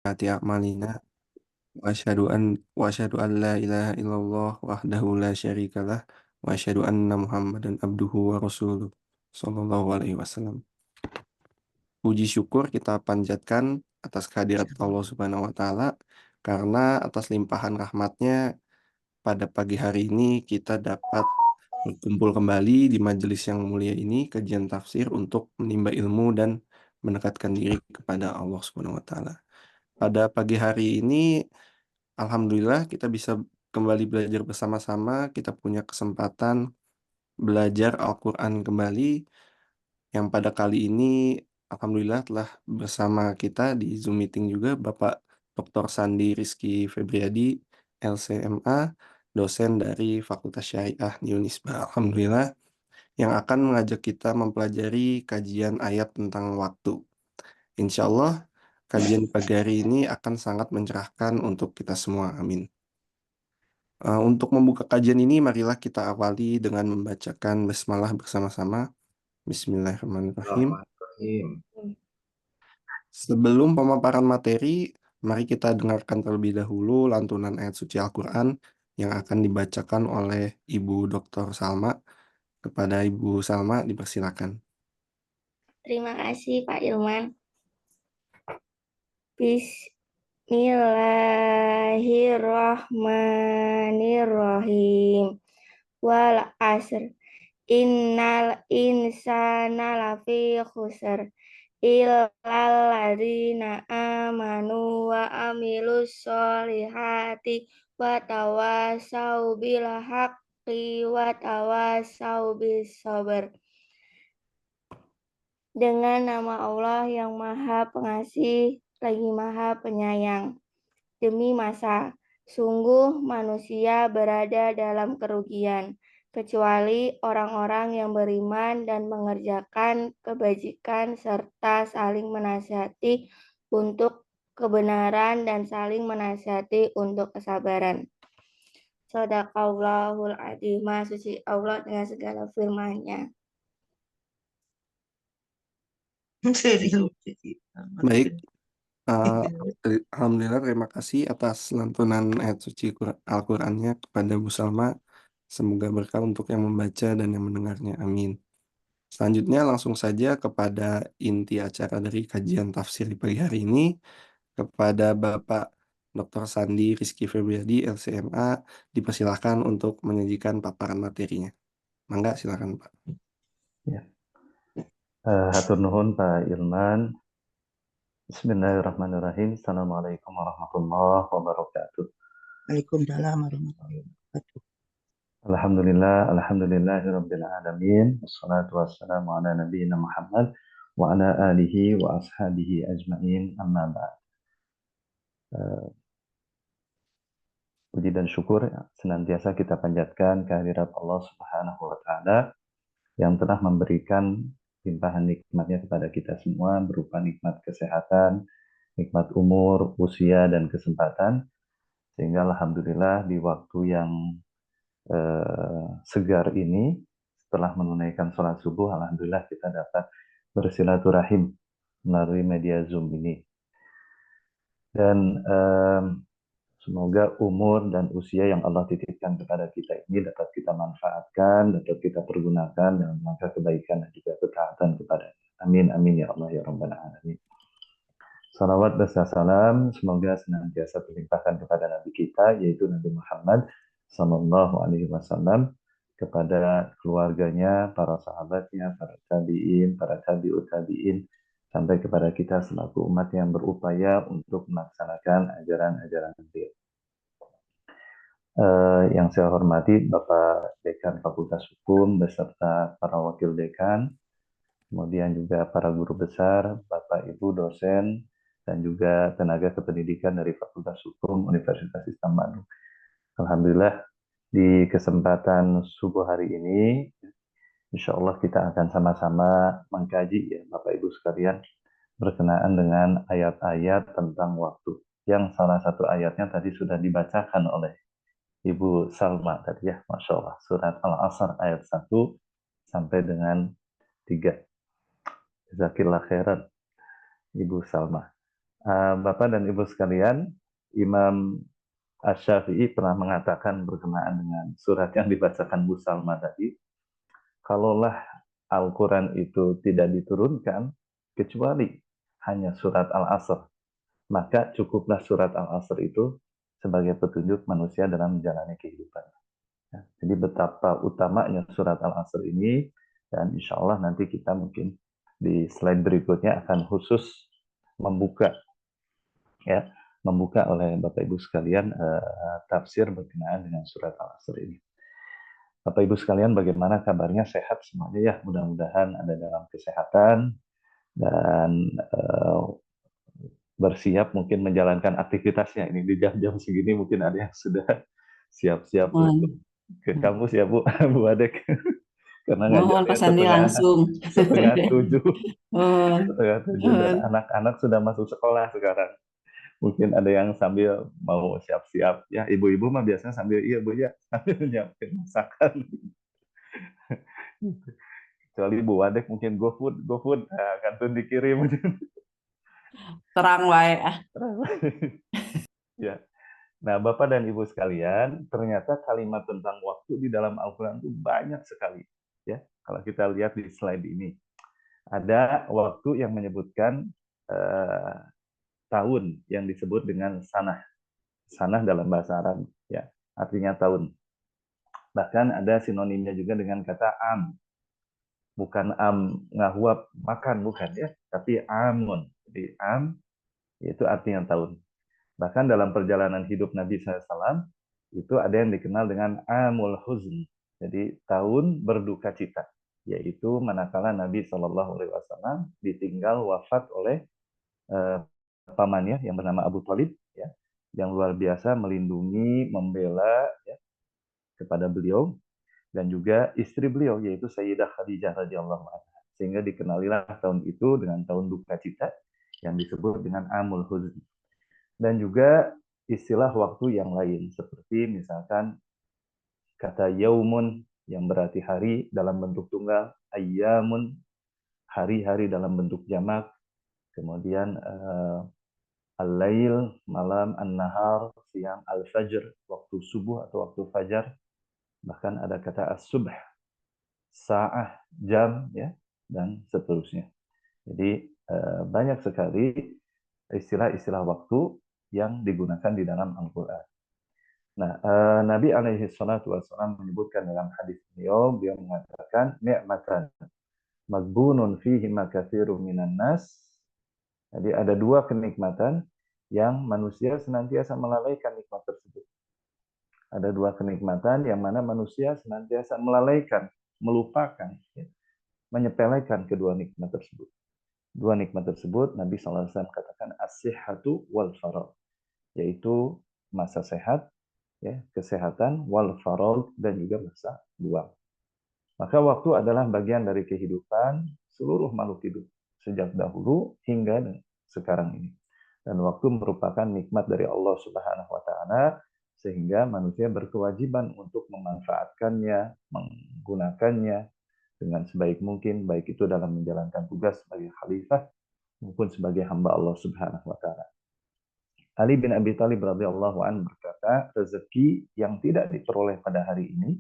Ati a'malina wa asyhadu an la ilaha illallah wahdahu la syarikalah wa asyhadu anna Muhammadan abduhu wa rasuluh sallallahu alaihi wasallam. Puji syukur kita panjatkan atas kehadirat Allah Subhanahu wa taala karena atas limpahan rahmatnya pada pagi hari ini kita dapat berkumpul kembali di majelis yang mulia ini, kajian tafsir untuk menimba ilmu dan mendekatkan diri kepada Allah Subhanahu wa taala. Pada pagi hari ini alhamdulillah kita bisa kembali belajar bersama-sama, kita punya kesempatan belajar Al-Quran kembali, yang pada kali ini alhamdulillah telah bersama kita di Zoom meeting juga Bapak Dr. Sandi Rizky Febriadi, LCMA, dosen dari Fakultas Syariah di Unisba. Alhamdulillah, yang akan mengajak kita mempelajari kajian ayat tentang waktu. Insya Allah, kajian pagi hari ini akan sangat mencerahkan untuk kita semua. Amin. Untuk membuka kajian ini, marilah kita awali dengan membacakan basmalah bersama-sama. Bismillahirrahmanirrahim. Bismillahirrahmanirrahim. Sebelum pemaparan materi, mari kita dengarkan terlebih dahulu lantunan ayat suci Al-Quran yang akan dibacakan oleh Ibu Dr. Salma. Kepada Ibu Salma, dipersilakan. Terima kasih Pak Ilman. Bismillahirrahmanirrahim. Wal asr. Innal insana lafi khusr. Illal ladzina amanu wa amilus solihati wa tawasau bil haqqi wa tawasau bis sabr. Dengan nama Allah yang Maha Pengasih lagi Maha Penyayang. Demi masa, sungguh manusia berada dalam kerugian, kecuali orang-orang yang beriman dan mengerjakan kebajikan serta saling menasihati untuk kebenaran dan saling menasihati untuk kesabaran. Shadaqallahul adzim. Maha suci Allah dengan segala firman-Nya. Baik, alhamdulillah terima kasih atas lantunan ayat suci Al-Qur'annya kepada Bu Salma. Semoga berkah untuk yang membaca dan yang mendengarnya. Amin. Selanjutnya langsung saja kepada inti acara dari kajian tafsir di pagi hari ini, kepada Bapak Dr. Sandi Rizky Febriadi, LCMA, dipersilakan untuk menyajikan paparan materinya. Mangga, silakan Pak. Ya. Hatur nuhun Pak Ilman. Bismillahirrahmanirrahim. Assalamualaikum warahmatullahi wabarakatuh. Waalaikumsalam warahmatullahi wabarakatuh. Alhamdulillahirabbil alamin. Wassalatu wassalamu ala nabiyyina Muhammad wa ala alihi wa ashabihi ajmain. Amma ba'd. Puji dan syukur senantiasa kita panjatkan kehadirat Allah Subhanahu wa taala yang telah memberikan limpahan nikmatnya kepada kita semua berupa nikmat kesehatan, nikmat umur, usia, dan kesempatan. Sehingga alhamdulillah di waktu yang segar ini, setelah menunaikan sholat subuh, alhamdulillah kita dapat bersilaturahim melalui media Zoom ini. Dan semoga umur dan usia yang Allah titipkan kepada kita ini dapat kita manfaatkan, dapat kita pergunakan dalam rangka kebaikan dan juga ketaatan kepada. Amin, amin ya Allah ya Rabbal Alamin. Salawat beserta salam semoga senantiasa terlimpahkan kepada Nabi kita, yaitu Nabi Muhammad Sallallahu Alaihi Wasallam, kepada keluarganya, para sahabatnya, para tabiin, para tabiut tabiin, sampai kepada kita selaku umat yang berupaya untuk melaksanakan ajaran-ajaran beliau. Yang saya hormati Bapak Dekan Fakultas Hukum beserta para wakil dekan, kemudian juga para guru besar, Bapak Ibu dosen, dan juga tenaga kependidikan dari Fakultas Hukum Universitas Islam Bandung. Alhamdulillah di kesempatan subuh hari ini, insya Allah kita akan sama-sama mengkaji ya Bapak Ibu sekalian berkenaan dengan ayat-ayat tentang waktu. Yang salah satu ayatnya tadi sudah dibacakan oleh Ibu Salma tadi ya, Masya Allah. Surat Al-Asr ayat 1 sampai dengan 3. Jazakillah khairan Ibu Salma. Bapak dan Ibu sekalian, Imam Asy-Syafi'i pernah mengatakan berkenaan dengan surat yang dibacakan Bu Salma tadi, kalaulah Al-Quran itu tidak diturunkan kecuali hanya surat Al-Asr, maka cukuplah surat Al-Asr itu sebagai petunjuk manusia dalam menjalani kehidupan. Ya, jadi betapa utamanya surat Al-Asr ini, dan insya Allah nanti kita mungkin di slide berikutnya akan khusus membuka oleh Bapak Ibu sekalian tafsir berkenaan dengan surat Al-Asr ini. Bapak Ibu sekalian, bagaimana kabarnya? Sehat semuanya ya, mudah-mudahan ada dalam kesehatan dan bersiap mungkin menjalankan aktivitasnya. Ini di jam-jam segini mungkin ada yang sudah siap-siap untuk ke kampus ya Bu, Bu Adek. Karena Mohon ngajarnya pesannya langsung. setengah 7, Mohon. setengah 7 dan anak-anak sudah masuk sekolah sekarang. Mungkin ada yang sambil mau siap-siap. Ya, ibu-ibu mah biasanya sambil, iya Bu ya, sambil nyiapin masakan. Kecuali Bu Wadek mungkin GoFood, nah, kantun dikirim. Terang wae. Ya. Nah, Bapak dan Ibu sekalian, ternyata kalimat tentang waktu di dalam Al-Quran itu banyak sekali. Ya, kalau kita lihat di slide ini, ada waktu yang menyebutkan tahun yang disebut dengan sanah. Sanah dalam bahasa Arab, ya, artinya tahun. Bahkan ada sinonimnya juga dengan kata am. Bukan am ngahuap makan, bukan ya, tapi amun. Jadi am itu artinya tahun. Bahkan dalam perjalanan hidup Nabi SAW, itu ada yang dikenal dengan amul huzn. Jadi tahun berduka cita, yaitu manakala Nabi SAW ditinggal wafat oleh pamannya yang bernama Abu Thalib, ya, yang luar biasa melindungi, membela ya, kepada beliau, dan juga istri beliau yaitu Sayyidah Khadijah radhiyallahu anha. Sehingga dikenalilah tahun itu dengan tahun duka cita yang disebut dengan Amul Huzn. Dan juga istilah waktu yang lain seperti misalkan kata yaumun yang berarti hari dalam bentuk tunggal, ayyamun hari-hari dalam bentuk jamak, kemudian al-lail malam, an-nahar siang, al-fajr waktu subuh atau waktu fajar, bahkan ada kata as-subh sa'ah jam ya, dan seterusnya. Jadi banyak sekali istilah-istilah waktu yang digunakan di dalam Al-Quran. Nah, Nabi alaihi salatu wassalam menyebutkan dalam hadis beliau mengatakan ni'matan magbunun fihi makatsirun minan nas. Jadi ada dua kenikmatan yang manusia senantiasa melalaikan nikmat tersebut. Ada dua kenikmatan yang mana manusia senantiasa melalaikan, melupakan, ya, menyepelekan kedua nikmat tersebut. Dua nikmat tersebut Nabi SAW katakan as-sihhatu wal faragh, yaitu masa sehat, ya, kesehatan, wal faragh, dan juga masa luang. Maka waktu adalah bagian dari kehidupan seluruh makhluk hidup sejak dahulu hingga sekarang ini. Dan waktu merupakan nikmat dari Allah Subhanahu wa taala, sehingga manusia berkewajiban untuk memanfaatkannya, menggunakannya dengan sebaik mungkin, baik itu dalam menjalankan tugas sebagai khalifah maupun sebagai hamba Allah Subhanahu wa taala. Ali bin Abi Thalib radhiyallahu anhu berkata, rezeki yang tidak diperoleh pada hari ini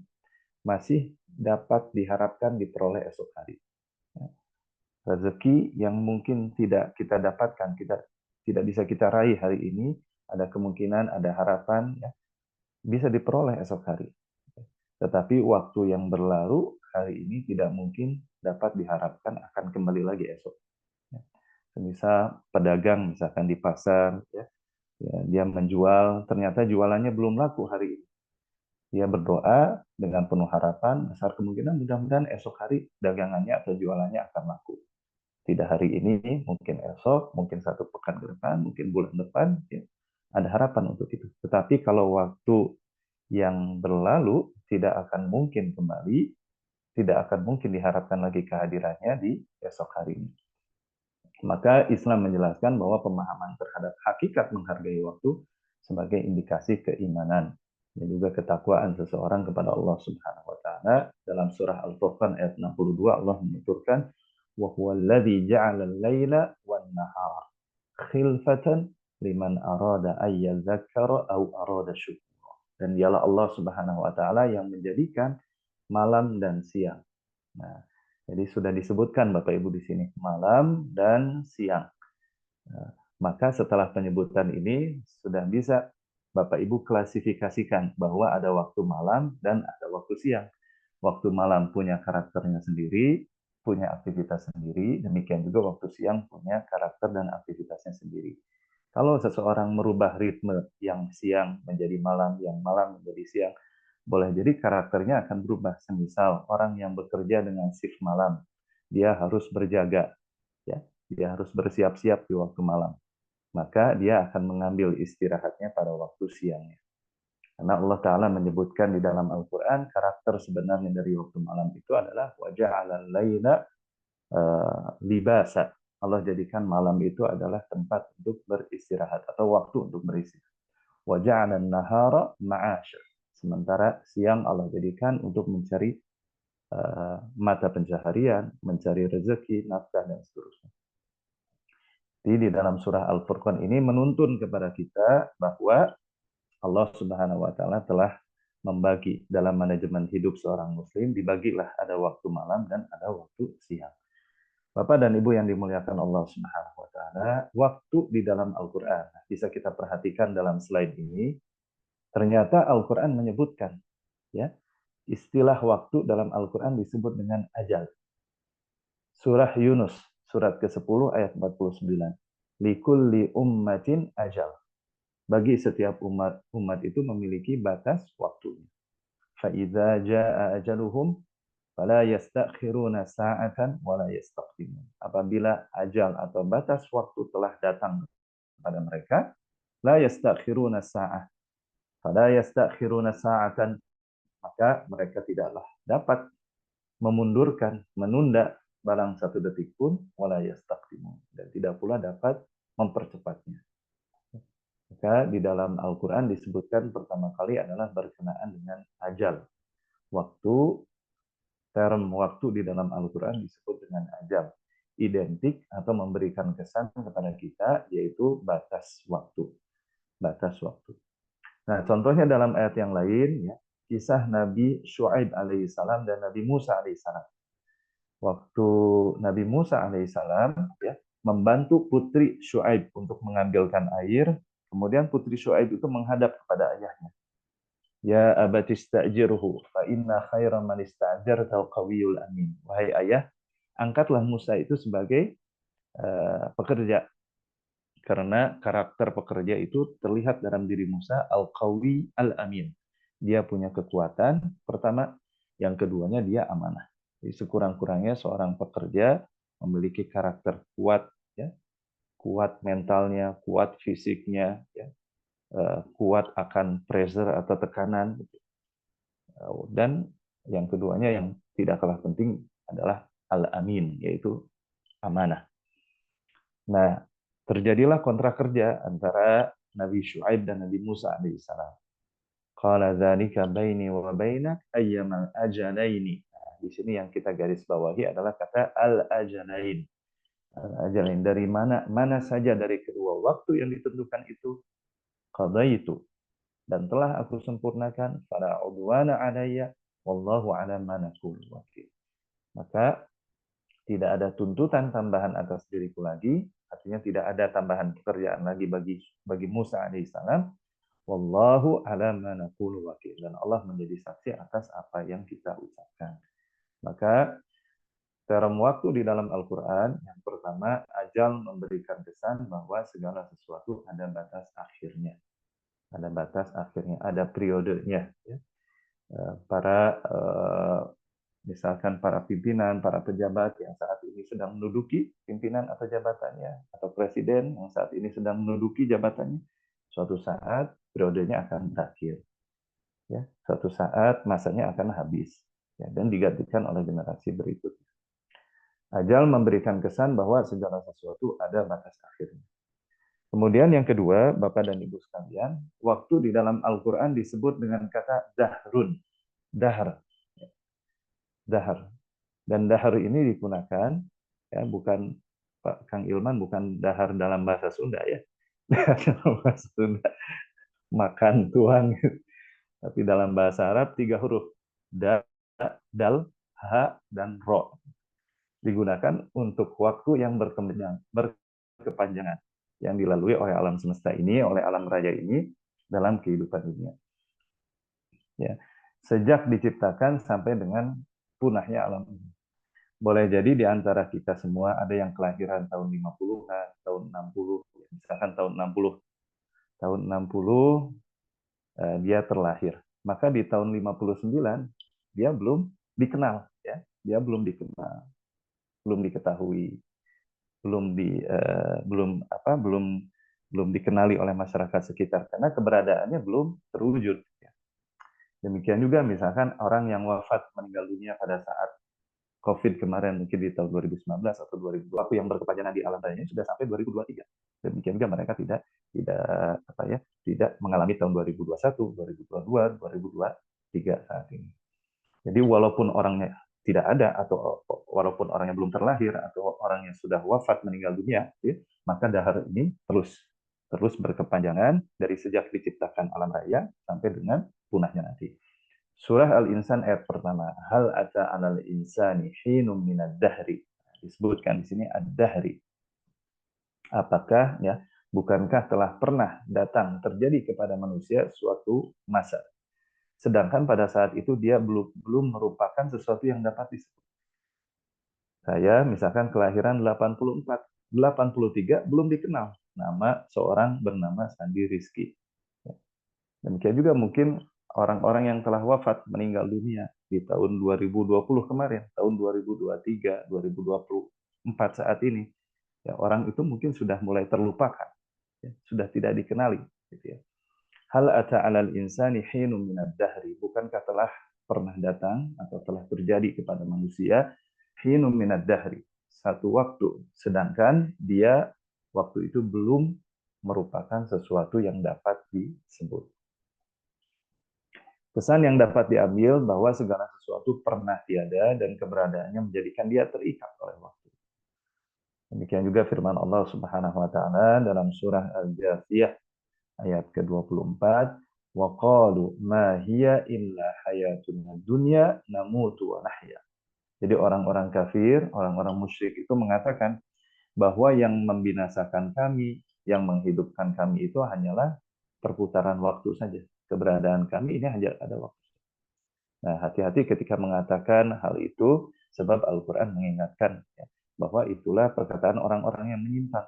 masih dapat diharapkan diperoleh esok hari. Rezeki yang mungkin tidak kita dapatkan, tidak bisa kita raih hari ini, ada kemungkinan, ada harapan, ya, bisa diperoleh esok hari. Tetapi waktu yang berlalu hari ini tidak mungkin dapat diharapkan akan kembali lagi esok. Misal pedagang misalkan di pasar, ya, dia menjual, ternyata jualannya belum laku hari ini. Dia berdoa dengan penuh harapan, besar kemungkinan mudah-mudahan esok hari dagangannya atau jualannya akan laku. Tidak hari ini, mungkin esok, mungkin satu pekan ke depan, mungkin bulan depan, ya, ada harapan untuk itu. Tetapi kalau waktu yang berlalu tidak akan mungkin kembali, tidak akan mungkin diharapkan lagi kehadirannya di esok hari ini. Maka Islam menjelaskan bahwa pemahaman terhadap hakikat menghargai waktu sebagai indikasi keimanan dan juga ketakwaan seseorang kepada Allah Subhanahu wa taala. Dalam surah Al-Furqan ayat 62 Allah menuturkan wa huwallazi ja'ala al-laila wan nahar khilfatan liman arada ayyadzakkara aw arada syukura. Dan dialah Allah Subhanahu wa taala yang menjadikan malam dan siang. Nah, jadi sudah disebutkan Bapak Ibu di sini malam dan siang. Nah, maka setelah penyebutan ini sudah bisa Bapak Ibu klasifikasikan bahwa ada waktu malam dan ada waktu siang. Waktu malam punya karakternya sendiri, punya aktivitas sendiri, demikian juga waktu siang punya karakter dan aktivitasnya sendiri. Kalau seseorang merubah ritme yang siang menjadi malam, yang malam menjadi siang, boleh jadi karakternya akan berubah. Semisal orang yang bekerja dengan shift malam, dia harus berjaga, ya, dia harus bersiap-siap di waktu malam. Maka dia akan mengambil istirahatnya pada waktu siangnya. Karena Allah Ta'ala menyebutkan di dalam Al-Quran, karakter sebenarnya dari waktu malam itu adalah waja'alal laila libasa. Allah jadikan malam itu adalah tempat untuk beristirahat atau waktu untuk beristirahat. Waja'alan nahara ma'asya. Sementara siang Allah jadikan untuk mencari mata pencaharian, mencari rezeki, nafkah, dan seterusnya. Jadi di dalam surah Al-Furqan ini menuntun kepada kita bahwa Allah Subhanahu wa taala telah membagi dalam manajemen hidup seorang muslim, dibagilah ada waktu malam dan ada waktu siang. Bapak dan Ibu yang dimuliakan Allah Subhanahu wa taala, waktu di dalam Al-Qur'an bisa kita perhatikan dalam slide ini. Ternyata Al-Qur'an menyebutkan, ya, istilah waktu dalam Al-Qur'an disebut dengan ajal. Surah Yunus, surat ke-10 ayat 49. Likulli ummatin ajal. Bagi setiap umat itu memiliki batas waktunya. فَإِذَا جَاءَ أَجَلُهُمْ فَلَا يَسْتَأْخِرُونَ سَاعَةً وَلَا يَسْتَقْدِمُونَ. Apabila ajal atau batas waktu telah datang kepada mereka, لَا يَسْتَأْخِرُونَ سَاعَةً فَلَا يَسْتَأْخِرُونَ سَاعَةً, maka mereka tidaklah dapat memundurkan, menunda barang satu detik pun, وَلَا يَسْتَقْدِمُونَ, dan tidak pula dapat mempercepatnya. Maka di dalam Al-Quran disebutkan pertama kali adalah berkenaan dengan ajal. Waktu, term waktu di dalam Al-Quran disebut dengan ajal. Identik atau memberikan kesan kepada kita, yaitu batas waktu. Batas waktu. Nah, contohnya dalam ayat yang lain, ya, kisah Nabi Syuaib alaihissalam dan Nabi Musa alaihissalam. Waktu Nabi Musa alaihissalam, ya, membantu putri Syuaib untuk mengambilkan air, kemudian putri Syuaib itu menghadap kepada ayahnya. Ya abati ista'jirhu fa inna khaira man ista'jarta al-qawiyul amin. Wahai ayah, angkatlah Musa itu sebagai pekerja. Karena karakter pekerja itu terlihat dalam diri Musa, al-qawi al-amin. Dia punya kekuatan, pertama. Yang keduanya dia amanah. Jadi sekurang-kurangnya seorang pekerja memiliki karakter kuat, ya, kuat mentalnya, kuat fisiknya, ya, kuat akan pressure atau tekanan, dan yang keduanya yang tidak kalah penting adalah al-amin, yaitu amanah. Nah, terjadilah kontrak kerja antara Nabi Syuaib dan Nabi Musa alaihissalam. Qala dzalika baini wa bainak ayyamal ajalaini. Nah, di sini yang kita garis bawahi adalah kata al-ajalain. Al-ajalain, dari mana saja dari kedua waktu yang ditentukan itu, qadaitu, dan telah aku sempurnakan, fala udwana alayya wallahu ala ma naqulu wakil. Maka tidak ada tuntutan tambahan atas diriku lagi, artinya tidak ada tambahan pekerjaan lagi bagi Musa alaihissalam. Wallahu ala ma naqulu wakil, dan Allah menjadi saksi atas apa yang kita ucapkan. Maka term waktu di dalam Al-Quran, yang pertama, ajal memberikan kesan bahwa segala sesuatu ada batas akhirnya. Ada batas akhirnya, ada periodenya. Ya. Misalkan para pimpinan, para pejabat yang saat ini sedang menduduki pimpinan atau jabatannya, atau presiden yang saat ini sedang menduduki jabatannya, suatu saat periodenya akan berakhir. Ya, suatu saat masanya akan habis, ya, dan digantikan oleh generasi berikutnya. Ajal memberikan kesan bahwa segala sesuatu ada batas akhirnya. Kemudian yang kedua, Bapak dan Ibu sekalian, waktu di dalam Al-Quran disebut dengan kata dahrun. Dahr. Dahr. Dan dahr ini digunakan, ya, bukan Pak Kang Ilman, bukan dahar dalam bahasa Sunda ya. Dahar dalam bahasa Sunda, makan, tuang. Tapi dalam bahasa Arab 3 huruf. Da, dal, ha, dan ro. Digunakan untuk waktu yang berkepanjangan. Yang dilalui oleh alam semesta ini, oleh alam raya ini, dalam kehidupan dunia. Ya. Sejak diciptakan sampai dengan punahnya alam ini. Boleh jadi di antara kita semua ada yang kelahiran tahun 50-an, tahun 60, misalkan tahun 60. Tahun 60 dia terlahir. Maka di tahun 59 dia belum dikenal, ya. Dia belum dikenal, belum diketahui, belum dikenali oleh masyarakat sekitar karena keberadaannya belum terwujud. Demikian juga misalkan orang yang wafat meninggal dunia pada saat COVID kemarin, mungkin di tahun 2019 atau 2020, waktu yang berkepanjangan di alam raya sudah sampai 2023. Demikian juga mereka tidak mengalami tahun 2021, 2022, 2023 saat ini. Jadi walaupun orangnya tidak ada atau walaupun orangnya belum terlahir atau orangnya sudah wafat meninggal dunia, ya, maka dahar ini terus berkepanjangan dari sejak diciptakan alam raya sampai dengan punahnya nanti. Surah Al-Insan ayat pertama, hal ata 'alal insani hinum minad dahri. Disebutkan di sini ad-dahri. Apakah ya, bukankah telah pernah datang terjadi kepada manusia suatu masa. Sedangkan pada saat itu dia belum merupakan sesuatu yang dapat disebut. Saya misalkan kelahiran 84, 83 belum dikenal nama seorang bernama Sandi Rizky. Demikian juga mungkin orang-orang yang telah wafat meninggal dunia di tahun 2020 kemarin, tahun 2023, 2024 saat ini, ya orang itu mungkin sudah mulai terlupakan, ya, sudah tidak dikenali, gitu ya. Hal ata 'alal insani hinum minad dahri, bukankah telah pernah datang atau telah terjadi kepada manusia hinum minad dahri, satu waktu, sedangkan dia waktu itu belum merupakan sesuatu yang dapat disebut. Pesan yang dapat diambil bahwa segala sesuatu pernah tiada dan keberadaannya menjadikan dia terikat oleh waktu. Demikian juga firman Allah Subhanahu wa taala dalam surah Al-Jathiyah ayat ke-24, wa qalu ma hiya illa hayatuna dunya namutu wa nahya. Jadi orang-orang kafir, orang-orang musyrik itu mengatakan bahwa yang membinasakan kami, yang menghidupkan kami itu hanyalah perputaran waktu saja. Keberadaan kami ini hanya ada waktu. Nah, hati-hati ketika mengatakan hal itu, sebab Al-Quran mengingatkan ya, bahwa itulah perkataan orang-orang yang menyimpang.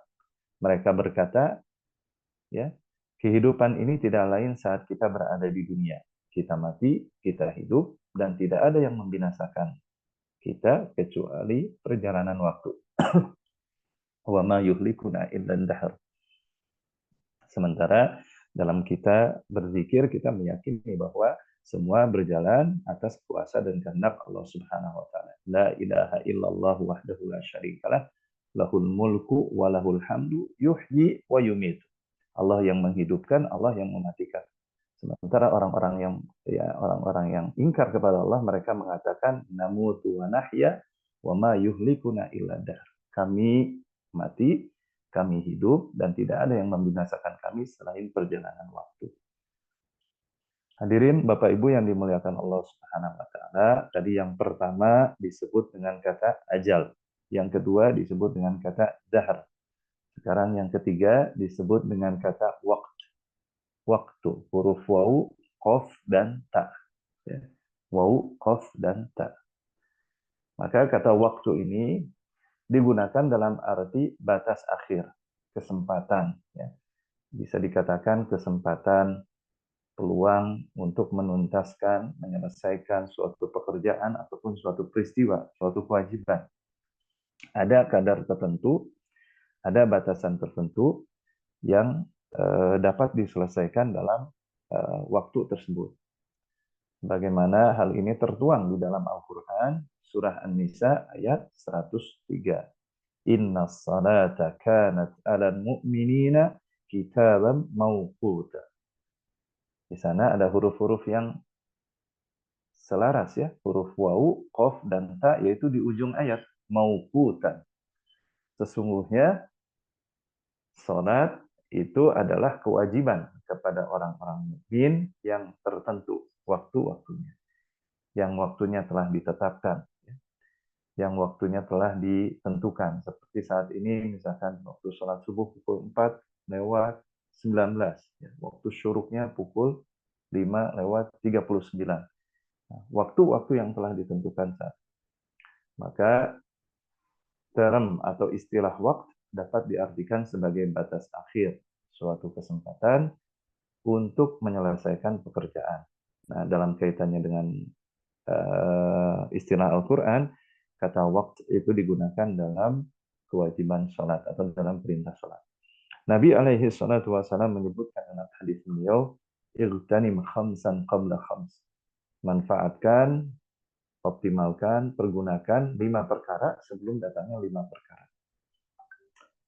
Mereka berkata, ya, kehidupan ini tidak lain saat kita berada di dunia. Kita mati, kita hidup, dan tidak ada yang membinasakan kita kecuali perjalanan waktu. Wa ma yuhlikuna illa dahr. Sementara dalam kita berzikir, kita meyakini bahwa semua berjalan atas kuasa dan kehendak Allah Subhanahu wa taala. La ilaha illallah wahdahu la syarikalah, lahul mulku wa lahul hamdu, yuhyi wa yumitu. Allah yang menghidupkan, Allah yang mematikan. Sementara orang-orang yang ingkar kepada Allah, mereka mengatakan namutu wa nahya wa ma yuhlikuna illa dahr. Kami mati, kami hidup, dan tidak ada yang membinasakan kami selain perjalanan waktu. Hadirin Bapak Ibu yang dimuliakan Allah Subhanahu wa taala, tadi yang pertama disebut dengan kata ajal, yang kedua disebut dengan kata dahr. Sekarang yang ketiga disebut dengan kata waktu. Waktu, huruf waw, qaf dan ta. Ya. Waw, qaf dan ta. Maka kata waktu ini digunakan dalam arti batas akhir, kesempatan, ya. Bisa dikatakan kesempatan, peluang untuk menuntaskan, menyelesaikan suatu pekerjaan ataupun suatu peristiwa, suatu kewajiban. Ada kadar tertentu, ada batasan tertentu yang dapat diselesaikan dalam waktu tersebut. Bagaimana hal ini tertuang di dalam Al-Quran, surah An-Nisa ayat 103. Inna salata kanat 'alal mu'minina kitaban mawquta. Di sana ada huruf-huruf yang selaras ya, huruf waw, qaf dan ta, yaitu di ujung ayat, mawqutan. Sesungguhnya salat itu adalah kewajiban kepada orang-orang mukmin yang tertentu waktu-waktunya, yang waktunya telah ditetapkan, yang waktunya telah ditentukan. Seperti saat ini misalkan waktu sholat subuh pukul 4 lewat 19, waktu syuruknya pukul 5 lewat 39. Waktu-waktu yang telah ditentukan saat. Maka term atau istilah waktu dapat diartikan sebagai batas akhir suatu kesempatan untuk menyelesaikan pekerjaan. Nah, dalam kaitannya dengan istilah Al-Quran, kata waktu itu digunakan dalam kewajiban sholat atau dalam perintah sholat. Nabi alaihi salatu wasallam menyebutkan dalam hadis beliau, "Igtanim khamsan qabla khams." Manfaatkan, optimalkan, pergunakan 5 perkara sebelum datangnya 5 perkara.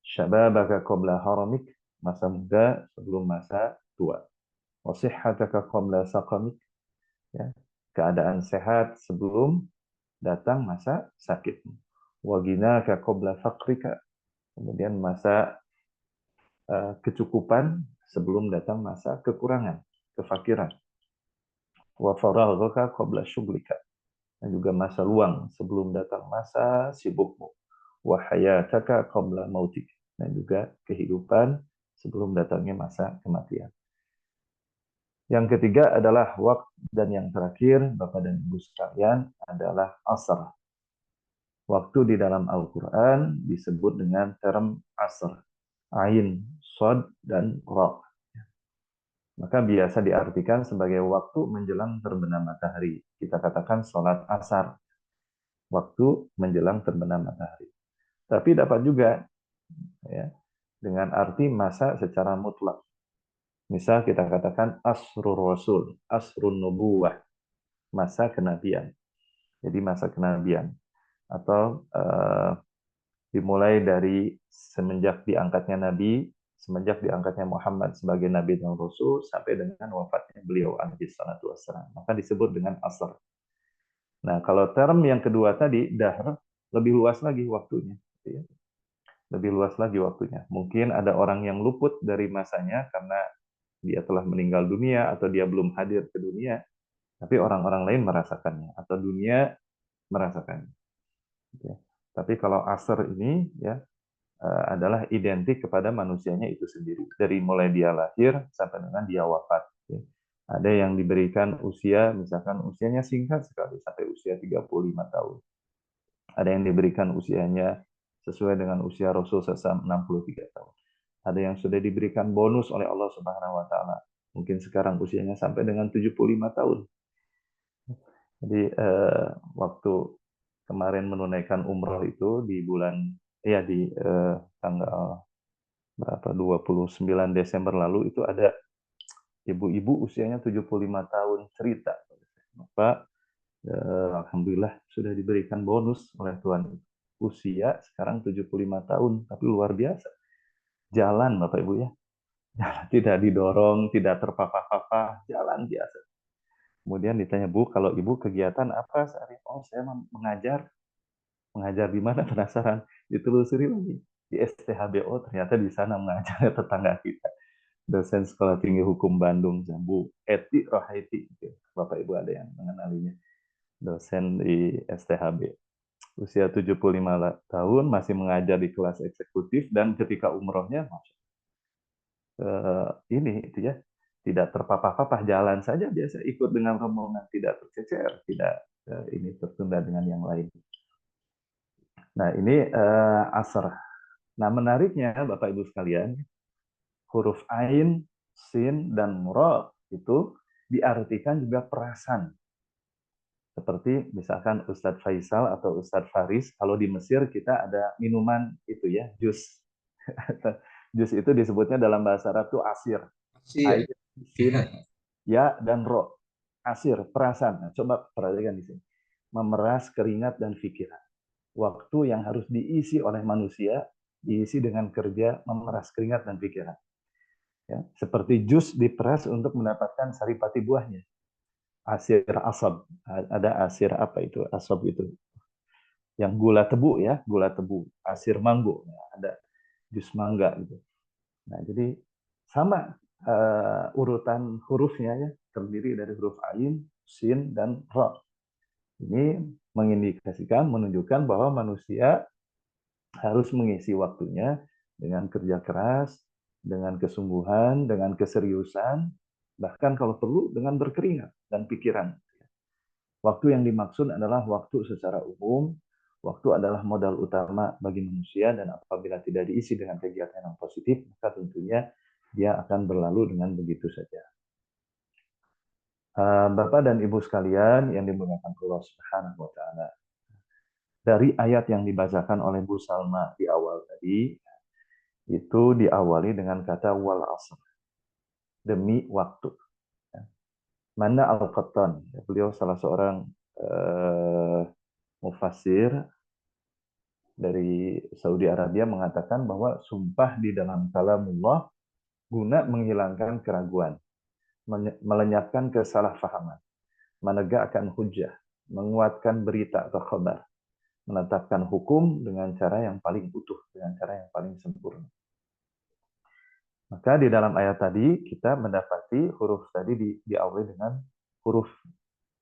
Syababaka qabla haramik, masa muda sebelum masa tua. Wasihhataka qabla saqamik, ya, keadaan sehat sebelum datang masa sakit. Waginaka qabla faqrika, kemudian masa kecukupan sebelum datang masa kekurangan, kefakiran. Wa faraghaka qabla syughlika, dan juga masa luang sebelum datang masa sibukmu. Wa hayataka qabla mautik, dan juga kehidupan sebelum datangnya masa kematian. Yang ketiga adalah waktu, dan yang terakhir Bapak dan Ibu sekalian adalah asar. Waktu di dalam Al-Quran disebut dengan term asar, ain, sod, dan ra. Maka biasa diartikan sebagai waktu menjelang terbenam matahari. Kita katakan sholat asar, waktu menjelang terbenam matahari. Tapi dapat juga, ya, dengan arti masa secara mutlak. Misal kita katakan asrul rasul, asrun nubuwah, masa kenabian. Jadi masa kenabian. Atau dimulai dari semenjak diangkatnya Nabi, semenjak diangkatnya Muhammad sebagai Nabi dan Rasul, sampai dengan wafatnya beliau alaihi salatu wassalam. Maka disebut dengan asr. Nah, kalau term yang kedua tadi, dahr, lebih luas lagi waktunya. Lebih luas lagi waktunya. Mungkin ada orang yang luput dari masanya karena dia telah meninggal dunia atau dia belum hadir ke dunia, tapi orang-orang lain merasakannya atau dunia merasakannya. Tapi kalau asr ini, ya, adalah identik kepada manusianya itu sendiri, dari mulai dia lahir sampai dengan dia wafat. Ada yang diberikan usia, misalkan usianya singkat sekali sampai usia 35 tahun. Ada yang diberikan usianya sesuai dengan usia Rasul SAW 63 tahun. Ada yang sudah diberikan bonus oleh Allah Subhanahu wa taala. Mungkin sekarang usianya sampai dengan 75 tahun. Jadi waktu kemarin menunaikan umroh itu di bulan di tanggal berapa 29 Desember lalu itu ada ibu-ibu usianya 75 tahun cerita. Bapak alhamdulillah sudah diberikan bonus oleh Tuhan. Usia sekarang 75 tahun, tapi luar biasa. Jalan Bapak Ibu ya. Tidak didorong, tidak terpapah-papah, jalan biasa. Kemudian ditanya, Bu, kalau Ibu kegiatan apa sehari? Oh, saya mengajar. Mengajar di mana? Penasaran. Ditelusuri lagi. Di STHBO, ternyata di sana mengajar tetangga kita. Dosen Sekolah Tinggi Hukum Bandung, Bu Eti Rohaiti. Bapak Ibu ada yang mengenalinya. Dosen di STHB. Usia 75 tahun, masih mengajar di kelas eksekutif, dan ketika umrohnya, ini itu ya, tidak terpapah-papah, jalan saja biasa, ikut dengan rombongan, tidak tercecer, tidak ini tertunda dengan yang lain. Nah, ini asr. Nah, menariknya Bapak Ibu sekalian, huruf ain, sin, dan ra itu diartikan juga perasan. Seperti misalkan Ustadz Faisal atau Ustadz Faris, kalau di Mesir kita ada minuman itu ya, jus. Jus itu disebutnya dalam bahasa Arab itu asir. Ain, sin, ya, dan ro. Asir, perasan. Nah, coba perhatikan di sini. Memeras keringat dan pikiran. Waktu yang harus diisi oleh manusia, diisi dengan kerja memeras keringat dan pikiran. Ya, seperti jus diperas untuk mendapatkan saripati buahnya. Asir asab. Ada asir apa itu? Asab itu. yang gula tebu ya, gula tebu, asir manggo, nah, ada jus mangga gitu. Nah, jadi sama urutan hurufnya ya, terdiri dari huruf ain, sin, dan ra. Ini mengindikasikan, menunjukkan bahwa manusia harus mengisi waktunya dengan kerja keras, dengan kesungguhan, dengan keseriusan, bahkan kalau perlu dengan berkeringat dan pikiran. Waktu yang dimaksud adalah waktu secara umum. Waktu adalah modal utama bagi manusia, dan apabila tidak diisi dengan kegiatan yang positif, maka tentunya dia akan berlalu dengan begitu saja. Bapak dan Ibu sekalian yang dimuliakan Allah Subhanahu wa Ta'ala, dari ayat yang dibacakan oleh Bu Salma di awal tadi, itu diawali dengan kata wal asr, demi waktu. Mana Al-Qattan, beliau salah seorang mufassir dari Saudi Arabia, mengatakan bahwa sumpah di dalam kalamullah guna menghilangkan keraguan, melenyapkan kesalahpahaman, menegakkan hujah, menguatkan berita atau kabar, menetapkan hukum dengan cara yang paling utuh, dengan cara yang paling sempurna. Maka di dalam ayat tadi kita mendapati huruf tadi diawali dengan huruf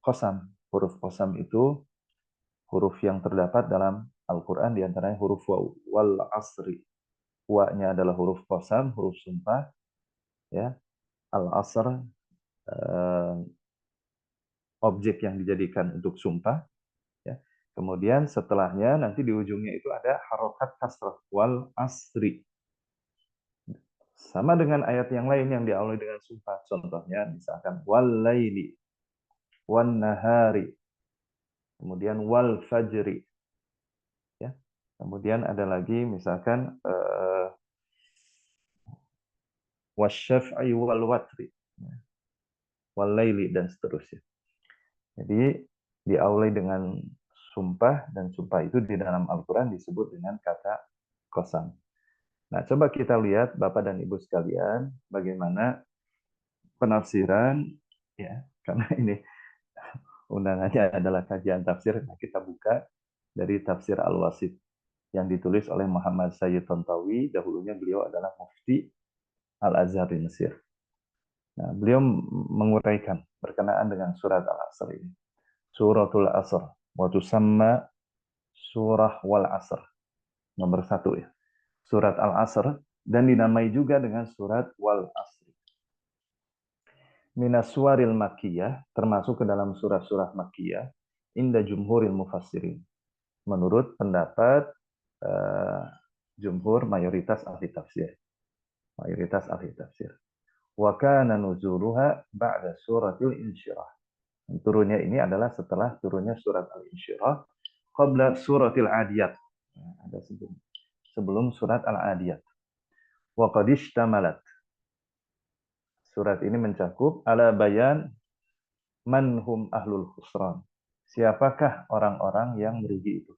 qasam. Huruf qasam itu huruf yang terdapat dalam Al-Quran, diantaranya huruf waw, wal asri. Wa-nya adalah huruf qasam, huruf sumpah. Ya, al-asr, objek yang dijadikan untuk sumpah. Ya. Kemudian setelahnya nanti di ujungnya itu ada harokat kasrah, wal asri. Sama dengan ayat yang lain yang diawali dengan sumpah. Contohnya misalkan wal laili, wan nahari, kemudian wal fajri. Ya. Kemudian ada lagi misalkan wasyaf'i wal watri, wal laili, dan seterusnya. Jadi diawali dengan sumpah, dan sumpah itu di dalam Al-Quran disebut dengan kata qasam. Nah, coba kita lihat Bapak dan Ibu sekalian bagaimana penafsiran, ya, karena ini undangannya adalah kajian tafsir. Nah, kita buka dari tafsir Al-Wasit yang ditulis oleh Muhammad Sayyid Tontawi. Dahulunya beliau adalah mufti Al-Azhar di Mesir. Nah, beliau menguraikan berkenaan dengan surat Al-Asr ini. Suratul Asr, wa tusamma surah wal Asr. Nomor 1 ya. Surat Al-Asr, dan dinamai juga dengan surat wal Asr. Minas suwaril makkiyah, termasuk ke dalam surah-surah makkiyah, inda jumhuril mufassirin. Menurut pendapat jumhur, mayoritas ahli tafsir. Mayoritas ahli tafsir. Wa kana nuzuluha ba'da suratil insyirah. Turunnya ini adalah setelah turunnya surat Al-Insyirah, qabla suratil Adiyat. Nah, ada sebelum surat Al-Adiyat. Wa qad ishtamalat. Surat ini mencakup ala bayan man hum ahlul khusran. Siapakah orang-orang yang merugi itu?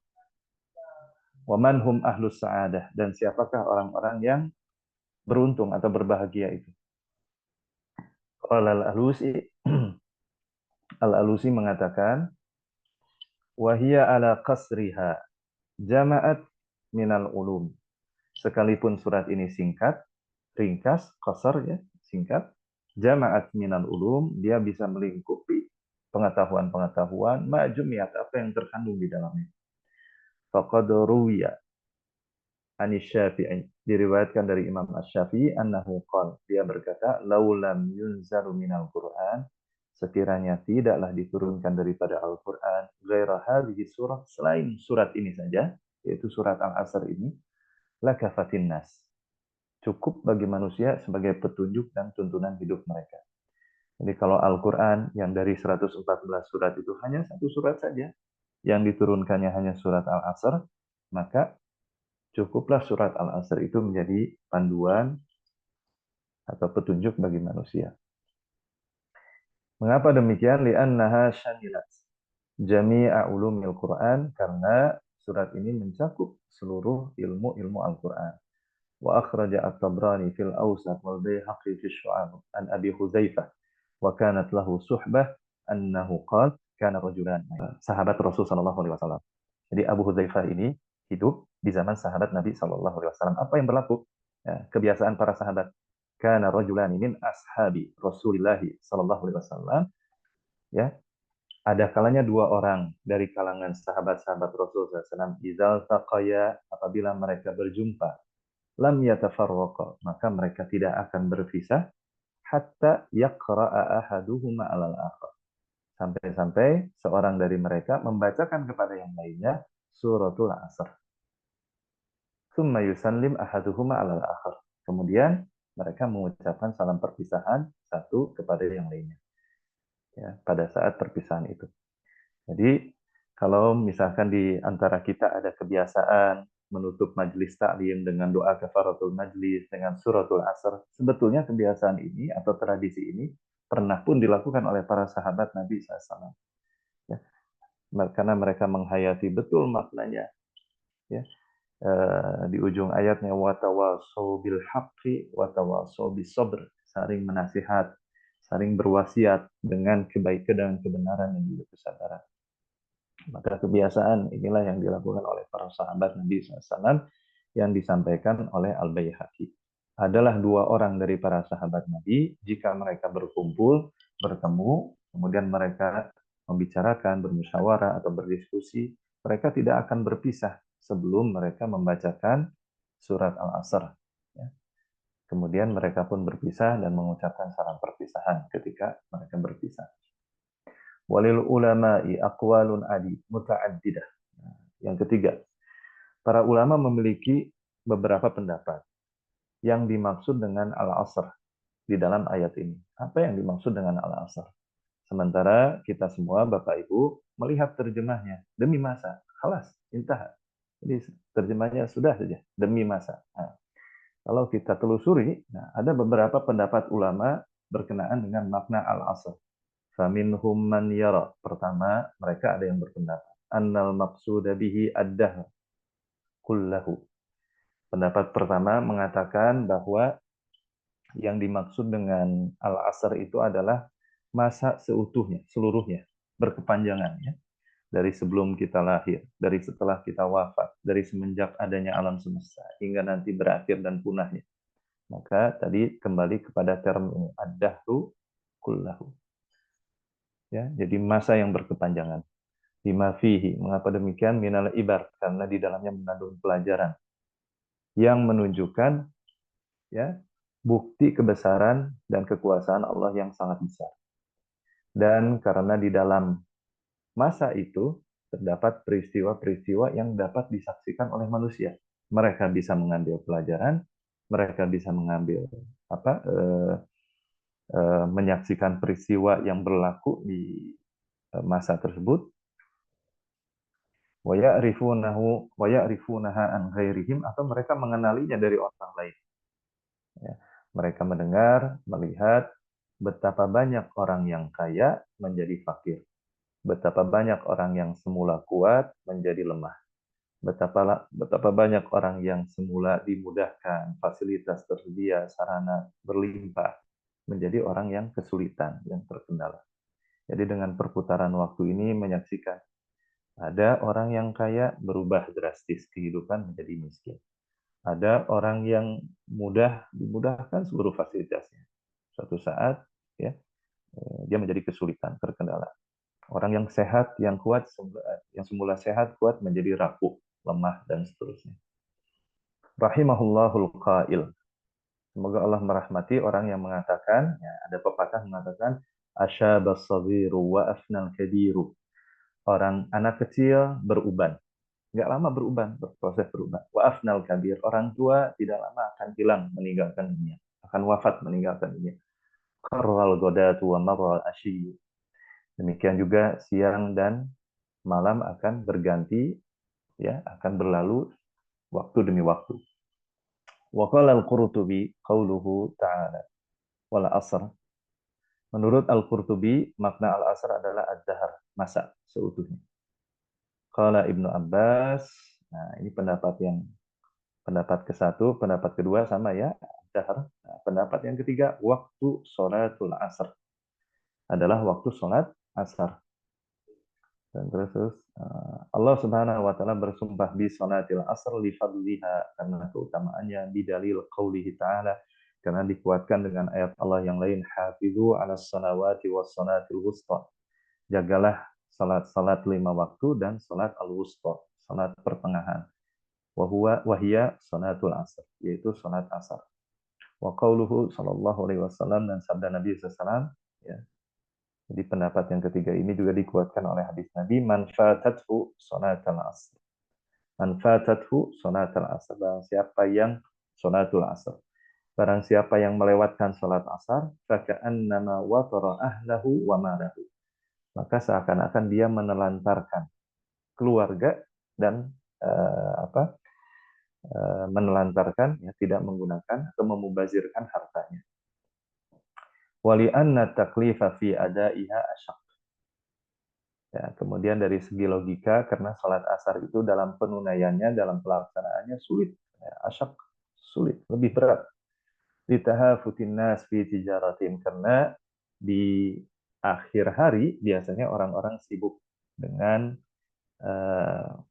Wa man hum ahlus sa'adah, dan siapakah orang-orang yang beruntung atau berbahagia itu? Qala Al-Alusi Al-Alusi mengatakan, wahia ala qasriha jama'at minal ulum. Sekalipun surat ini singkat, ringkas, qasar ya, singkat, jama'at minal ulum, dia bisa melingkupi pengetahuan-pengetahuan, ma'jumiyat, apa yang terkandung di dalamnya. Faqad ruwiya Anis Syafi'i, diriwayatkan dari Imam Asy-Syafi'i annahu qala, dia berkata, laulam yunzalu minal Qur'an, sekiranya tidaklah diturunkan daripada Al-Qur'an ghaira hadhihi surah, selain surat ini saja, yaitu surat Al-Asr ini, lakafatin nas, cukup bagi manusia sebagai petunjuk dan tuntunan hidup mereka. Jadi kalau Al-Qur'an yang dari 114 surat itu hanya satu surat saja yang diturunkannya hanya surat Al-Asr, maka cukuplah surat Al-Asr itu menjadi panduan atau petunjuk bagi manusia. Mengapa demikian? Li'annaha syamilat jami'a ulumil Qur'an, karena surat ini mencakup seluruh ilmu-ilmu Al-Qur'an. Wa akhraja at-Tabrani fil Awsat wal Baihaqi fi Syu'ab an Abi Hudzaifah wa kanat lahu suhbah annahu qala kana rajulan, sahabat Rasul sallallahu alaihi wasallam. Jadi Abu Hudzaifah ini hidup di zaman sahabat Nabi Shallallahu Alaihi Wasallam. Apa yang berlaku? Ya, kebiasaan para sahabat. Kana rajulani min ashabi Rasulillah Shallallahu Alaihi Wasallam. Ya, ada kalanya dua orang dari kalangan sahabat-sahabat Rasul SAW. Izal taqaya, apabila mereka berjumpa, lam yatafarraqa, maka mereka tidak akan berpisah hatta yaqra'a ahaduhuma 'alal akhar. Sampai-sampai seorang dari mereka membacakan kepada yang lainnya suratul Asr. Tsumma yusallim ahaduhuma 'alal akhar. Kemudian mereka mengucapkan salam perpisahan satu kepada yang lainnya. Ya, pada saat perpisahan itu. Jadi kalau misalkan di antara kita ada kebiasaan menutup majelis taklim dengan doa kafaratul majlis dengan suratul asr, sebetulnya kebiasaan ini atau tradisi ini pernah pun dilakukan oleh para sahabat Nabi SAW. Ya, karena mereka menghayati betul maknanya. Ya, di ujung ayatnya watawasau bil haqqi watawasau bis sabr, saling menasihat, saling berwasiat dengan kebaikan dan kebenaran dan juga kesabaran. Maka kebiasaan inilah yang dilakukan oleh para sahabat Nabi SAW yang disampaikan oleh Al-Baihaqi. Adalah dua orang dari para sahabat Nabi, jika mereka berkumpul, bertemu, kemudian mereka membicarakan, bermusyawarah atau berdiskusi, mereka tidak akan berpisah sebelum mereka membacakan surat Al-Asr. Ya. Kemudian mereka pun berpisah dan mengucapkan salam perpisahan ketika mereka berpisah. Walil ulama'i aqwalun adi muta'addidah. Yang ketiga, para ulama memiliki beberapa pendapat yang dimaksud dengan al-asr di dalam ayat ini. Apa yang dimaksud dengan al-asr? Sementara kita semua Bapak Ibu melihat terjemahnya demi masa. Khalas, intah. Jadi terjemahnya sudah saja demi masa. Nah, kalau kita telusuri, ada beberapa pendapat ulama berkenaan dengan makna al-asr. Faminhum man yara. Pertama, mereka ada yang berpendapat annal maqsuda bihi ad-dahr kullahu. Pendapat pertama mengatakan bahwa yang dimaksud dengan al-asr itu adalah masa seutuhnya, seluruhnya, berkepanjangan ya. Dari sebelum kita lahir, dari setelah kita wafat, dari semenjak adanya alam semesta hingga nanti berakhir dan punahnya. Maka tadi kembali kepada term ini ad-dahru kullahu. Ya, jadi masa yang berkepanjangan. Lima fihi, mengapa demikian? Minal ibar, karena di dalamnya mengandung pelajaran yang menunjukkan ya bukti kebesaran dan kekuasaan Allah yang sangat besar. Dan karena di dalam masa itu terdapat peristiwa-peristiwa yang dapat disaksikan oleh manusia. Mereka bisa mengambil pelajaran, mereka bisa mengambil menyaksikan peristiwa yang berlaku di masa tersebut. Wa ya'rifunaha an ghairihim, atau mereka mengenalinya dari orang lain. Ya, mereka mendengar, melihat betapa banyak orang yang kaya menjadi fakir. Betapa banyak orang yang semula kuat menjadi lemah. Betapa banyak orang yang semula dimudahkan, fasilitas tersedia, sarana berlimpah, menjadi orang yang kesulitan, yang terkendala. Jadi dengan perputaran waktu ini menyaksikan ada orang yang kaya berubah drastis, kehidupan menjadi miskin. Ada orang yang dimudahkan seluruh fasilitasnya. Suatu saat ya dia menjadi kesulitan, terkendala. Orang yang sehat, yang kuat, yang semula sehat, kuat menjadi rapuh, lemah dan seterusnya. Rahimahullahul qail. Semoga Allah merahmati orang yang mengatakan, ya, ada pepatah mengatakan asyabas saghiru wa afnal kabiru. Orang anak kecil beruban. Nggak lama beruban, berproses beruban. Wa afnal kabir. Orang tua tidak lama akan hilang, meninggalkan dunia. Akan wafat, meninggalkan dunia. Qarral godatu wa marral asyiyu. Demikian juga siang dan malam akan berganti, ya, akan berlalu waktu demi waktu. Wa qala al-Qurtubi qauluhu ta'ala wal asr. Menurut Al-Qurtubi, makna al-asr adalah ad-dahr, masa seutuhnya. Qala Ibnu Abbas, nah ini pendapat ke-1, pendapat kedua sama ya, ad-dahr. Nah, pendapat yang ketiga, waktu sholatul asr adalah waktu sholat asar. Dan terus Allah Subhanahu wa taala bersumpah bi salatil asr li fadliha, karena keutamaannya, di dalil qaulihi ta'ala, karena dikuatkan dengan ayat Allah yang lain, hafizu 'alas salawati was salatil wusta. Jagalah salat-salat 5 waktu dan salat al-wusta, salat pertengahan. Wahia salatul asr, yaitu salat asar. Wa qauluhu sallallahu alaihi wasallam, dan sabda Nabi sallallahu, ya. Jadi pendapat yang ketiga ini juga dikuatkan oleh hadis Nabi, man fatathu salatul asr. Man fatathu salatul asr. Barang siapa yang salatul asr. Barang siapa yang melewatkan salat asar, faka'annama watara ahlahu wa malahu. Maka seakan-akan dia menelantarkan keluarga dan menelantarkan, ya, tidak menggunakan atau memubazirkan hartanya. Wali anna taklifa fi adaiha asyaq. Ya, kemudian dari segi logika, karena salat asar itu dalam penunaiannya, dalam pelaksanaannya sulit, ya, asyaq, sulit, lebih berat. Litahafutin nas fi tijaratin, karena di akhir hari biasanya orang-orang sibuk dengan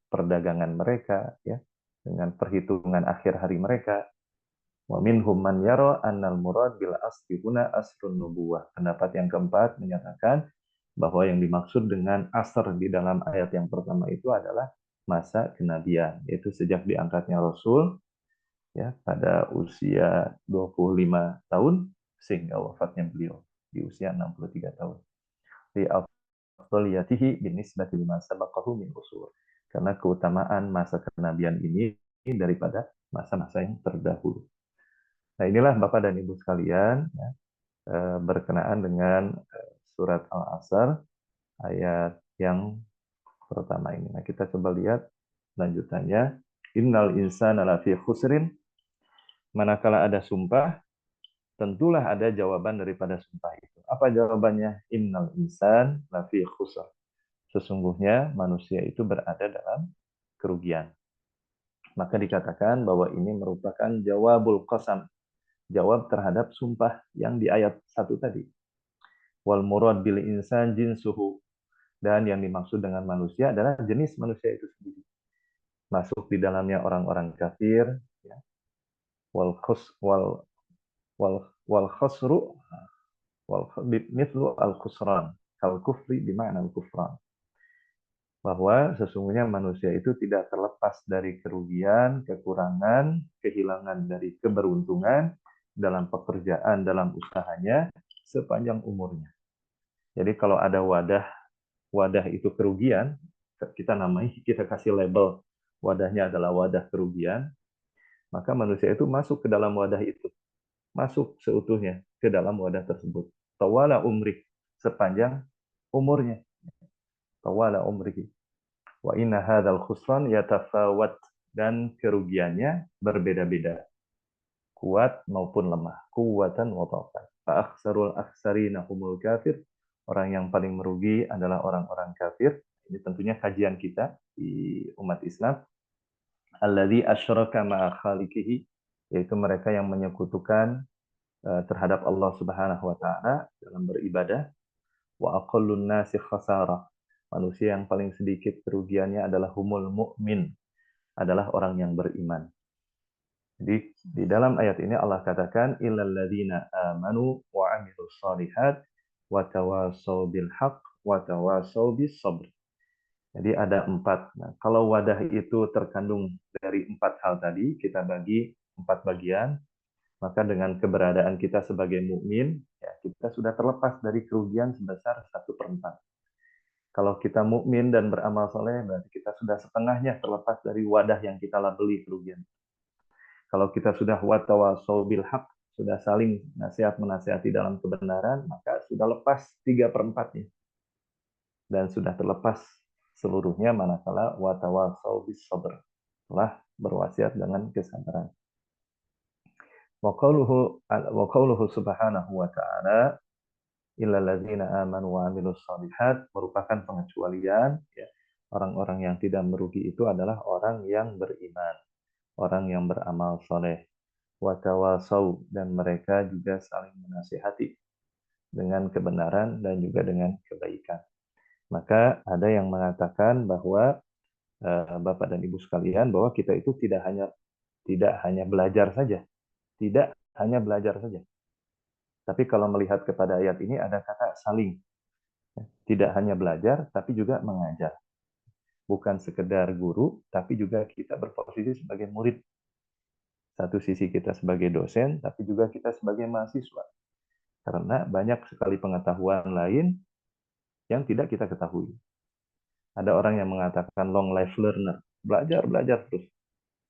perdagangan mereka, ya, dengan perhitungan akhir hari mereka. Wa minhum man yara annal murad bil asri huna asrun nubuwah. Pendapat yang keempat menyatakan bahwa yang dimaksud dengan asr di dalam ayat yang pertama itu adalah masa kenabian, yaitu sejak diangkatnya Rasul, ya, pada usia 25 tahun sehingga wafatnya beliau di usia 63 tahun. Di afdaliyatihi binisbati lima sabaqahu min usul. Karena keutamaan masa kenabian ini daripada masa-masa yang terdahulu. Nah, inilah Bapak dan Ibu sekalian, ya, berkenaan dengan surat Al-Asr, ayat yang pertama ini. Nah, kita coba lihat lanjutannya. Innal insana lafi khusrin. Manakala ada sumpah, tentulah ada jawaban daripada sumpah itu. Apa jawabannya? Innal insan lafi khusr. Sesungguhnya manusia itu berada dalam kerugian. Maka dikatakan bahwa ini merupakan jawabul qasam, jawab terhadap sumpah yang di ayat 1 tadi. Wal murad bil insan jinsuhu. Dan yang dimaksud dengan manusia adalah jenis manusia itu sendiri. Masuk di dalamnya orang-orang kafir, ya. Wal khusru mithlu al khusran. Kal kufri bima'na al kufran. Bahwa sesungguhnya manusia itu tidak terlepas dari kerugian, kekurangan, kehilangan dari keberuntungan dalam pekerjaan, dalam usahanya sepanjang umurnya. Jadi kalau ada wadah itu kerugian, kita kasih label wadahnya adalah wadah kerugian, maka manusia itu masuk ke dalam wadah itu, masuk seutuhnya ke dalam wadah tersebut. Tawala umri, sepanjang umurnya. Tawala umri. Wa inna hadzal khusran yatafawat, dan kerugiannya berbeda-beda, kuat maupun lemah, kuwatan wa dhafan. Fa akhsarul akhsarina humul kafir, orang yang paling merugi adalah orang-orang kafir. Ini tentunya kajian kita di umat Islam. Alladzi asyraka ma'a khaliqihi, yaitu mereka yang menyekutukan terhadap Allah Subhanahu wa taala dalam beribadah. Wa aqallun nasi khasarah, manusia yang paling sedikit kerugiannya adalah humul mu'min, adalah orang yang beriman. Jadi di dalam ayat ini Allah katakan illal ladzina amanu wa 'amilus shalihat wa tawassaw bil haqq wa tawassaw bis sabr. Jadi ada 4. Nah, kalau wadah itu terkandung dari 4 hal tadi, kita bagi 4 bagian, maka dengan keberadaan kita sebagai mukmin, ya, kita sudah terlepas dari kerugian sebesar 1/4. Kalau kita mukmin dan beramal soleh, berarti kita sudah setengahnya terlepas dari wadah yang kita labeli kerugian. Kalau kita sudah watawasau bil haq, sudah saling nasihat menasihati dalam kebenaran, maka sudah lepas 3/4-nya. Dan sudah terlepas seluruhnya manakala watawasau bis sabr, telah berwasiat dengan kesabaran. Wa qauluhu subhanahu wa ta'ala illal ladzina amanu wa 'amilus shalihat, merupakan pengecualian, ya. Orang-orang yang tidak merugi itu adalah orang yang beriman, orang yang beramal soleh. Wa tawasau, dan mereka juga saling menasihati dengan kebenaran dan juga dengan kebaikan. Maka ada yang mengatakan bahwa Bapak dan Ibu sekalian, bahwa kita itu tidak hanya belajar saja, tidak hanya belajar saja. Tapi kalau melihat kepada ayat ini ada kata saling. Tidak hanya belajar, tapi juga mengajar. Bukan sekedar guru, tapi juga kita berposisi sebagai murid. Satu sisi kita sebagai dosen, tapi juga kita sebagai mahasiswa. Karena banyak sekali pengetahuan lain yang tidak kita ketahui. Ada orang yang mengatakan long life learner, belajar terus.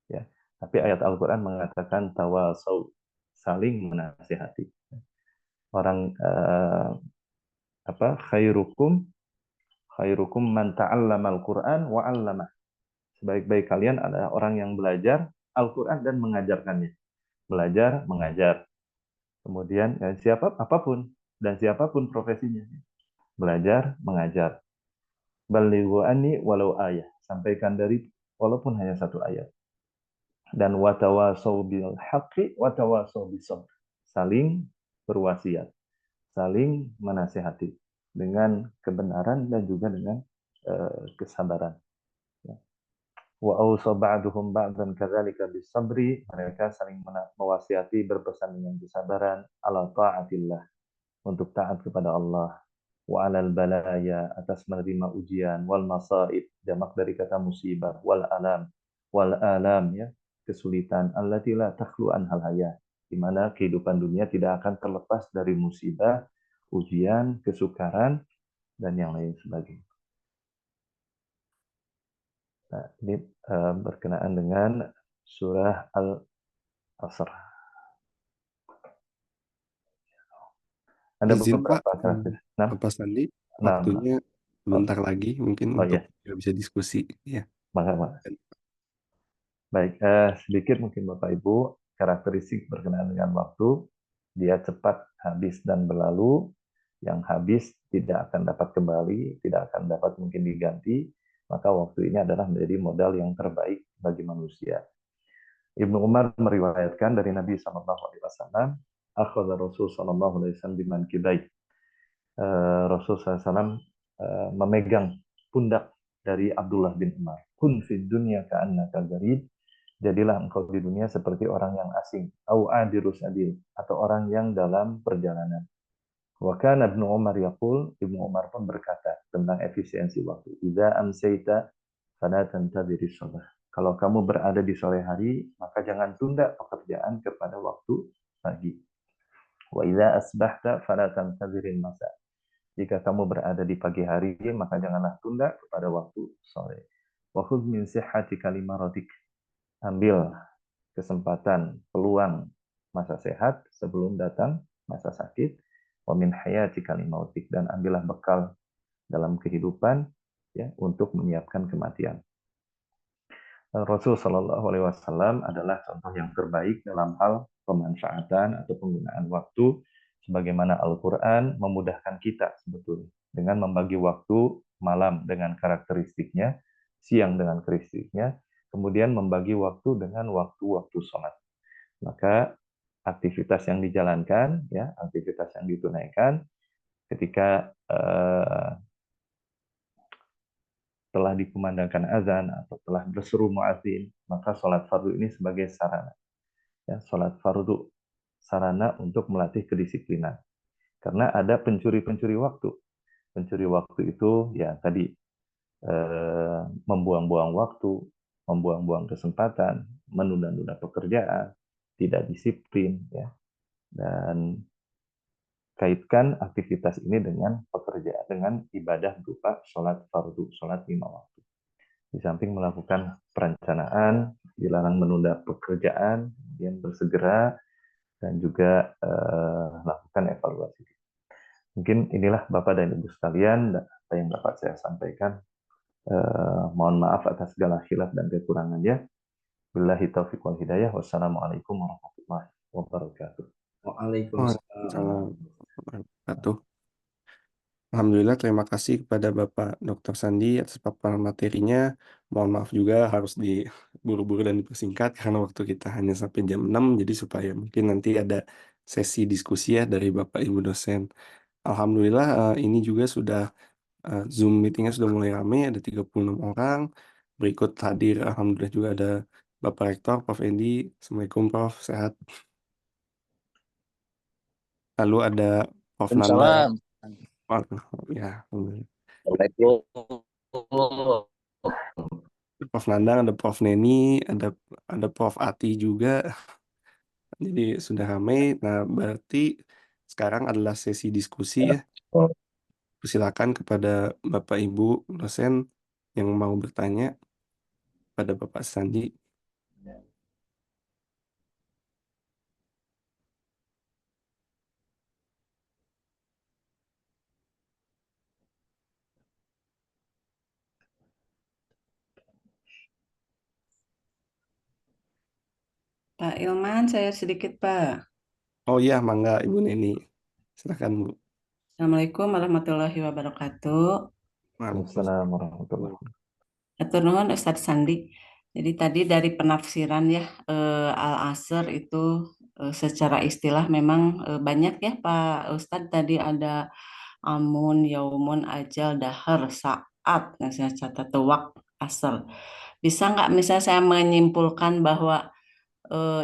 Ya. Tapi ayat Al-Quran mengatakan tawasau, saling menasihati. Orang khairukum man ta'allama al-Quran wa 'allamah. Sebaik-baik kalian adalah orang yang belajar Al-Quran dan mengajarkannya. Belajar, mengajar. Kemudian siapapun profesinya. Belajar, mengajar. Balighu anni walau ayah. Sampaikan dari walaupun hanya satu ayat. Dan watawasau bil haqqi watawasau bis sabr. Saling berwasiat, saling menasihati dengan kebenaran dan juga dengan kesabaran. Wa awsa ba'duhum ba'dan kadzalika bis sabri. Mereka saling mewasiati berpesan dengan kesabaran ala ta'atillah, untuk taat kepada Allah, wa alal balaya, atas menerima ujian, wal masaib, jamak dari kata musibah, wal alam ya, kesulitan, allati la takhlu anhal haya, di mana kehidupan dunia tidak akan terlepas dari musibah, ujian, kesukaran, dan yang lain sebagainya. Nah, ini berkenaan dengan surah Al-Asr. Ada Izin Pak, beberapa karakter. Nah, Bapak Sandi, nah, waktunya sebentar lagi mungkin oh untuk ya, kita bisa diskusi. Ya. makasih. Baik, sedikit mungkin Bapak Ibu, karakteristik berkenaan dengan waktu, dia cepat habis dan berlalu, yang habis tidak akan dapat kembali, tidak akan dapat mungkin diganti, maka waktu ini adalah menjadi modal yang terbaik bagi manusia. Ibnu Umar meriwayatkan dari Nabi SAW, akhadha Rasul SAW biman kibai. Rasul SAW memegang pundak dari Abdullah bin Umar. Kun fid dunya ka'annaka gharib. Jadilah engkau di dunia seperti orang yang asing, au adirus adil, atau orang yang dalam perjalanan. Wa kana Ibnu Umar yaqul, Ibnu Umar pun berkata tentang efisiensi waktu. Idza amsayta fala tantadhiris shalah. Kalau kamu berada di sore hari, maka jangan tunda pekerjaan kepada waktu pagi. Wa idza asbahta fala tantadhirin masa. Jika kamu berada di pagi hari, maka janganlah tunda kepada waktu sore. Wa khudh min sihhatika limaratik. Ambil kesempatan, peluang masa sehat sebelum datang masa sakit. Wa min hayatika limautik, dan ambillah bekal dalam kehidupan ya untuk menyiapkan kematian. Rasul Shallallahu Alaihi Wasallam adalah contoh yang terbaik dalam hal pemanfaatan atau penggunaan waktu, sebagaimana Al-Quran memudahkan kita sebetulnya dengan membagi waktu malam dengan karakteristiknya, siang dengan karakteristiknya, kemudian membagi waktu dengan waktu-waktu sholat. Maka aktivitas yang dijalankan, ya, aktivitas yang ditunaikan ketika telah dikumandangkan azan atau telah berseru muadzin, maka sholat fardu ini sebagai sarana. Ya, sholat fardu sarana untuk melatih kedisiplinan. Karena ada pencuri-pencuri waktu. Pencuri waktu itu ya tadi membuang-buang waktu, membuang-buang kesempatan, menunda-nunda pekerjaan, tidak disiplin, ya. Dan kaitkan aktivitas ini dengan pekerjaan, dengan ibadah berupa sholat fardu, sholat 5 waktu. Di samping melakukan perencanaan, dilarang menunda pekerjaan, kemudian bersegera, dan juga lakukan evaluasi. Mungkin inilah Bapak dan Ibu sekalian apa yang dapat saya sampaikan. Mohon maaf atas segala khilaf dan kekurangannya. Billahi taufiq wal hidayah. Wassalamualaikum warahmatullahi wabarakatuh. Waalaikumsalam. Waalaikumsalam warahmatullahi wabarakatuh. Alhamdulillah, terima kasih kepada Bapak Dr. Sandi atas paparan materinya. Mohon maaf juga harus diburu-buru dan dipersingkat karena waktu kita hanya sampai jam 6, jadi supaya mungkin nanti ada sesi diskusi ya dari Bapak Ibu dosen. Alhamdulillah, ini juga sudah Zoom meetingnya sudah mulai ramai, ada 36 orang. Berikut hadir, alhamdulillah juga ada Bapak Rektor, Prof. Edi. Assalamualaikum, Prof. Sehat. Lalu ada Prof. Nanda. Waalaikumsalam. Ya, alhamdulillah. Waalaikumsalam. Prof. Nandang, ada Prof. Neni, ada Prof. Ati juga. Jadi sudah ramai. Nah, berarti sekarang adalah sesi diskusi ya. Silakan kepada Bapak Ibu dosen yang mau bertanya pada Bapak Sandi. Pak Ilman, saya sedikit, Pak. Oh iya, mangga Ibu Neni. Silakan Bu. Assalamualaikum warahmatullahi wabarakatuh. Waalaikumsalam warahmatullahi wabarakatuh. Atur nuhun Ustadz Sandi. Jadi tadi dari penafsiran ya Al-Asr itu secara istilah memang banyak ya Pak Ustadz. Tadi ada amun, yaumun, ajal, dahar, saat. Nah, saya catat tuh asr. Bisa nggak misalnya saya menyimpulkan bahwa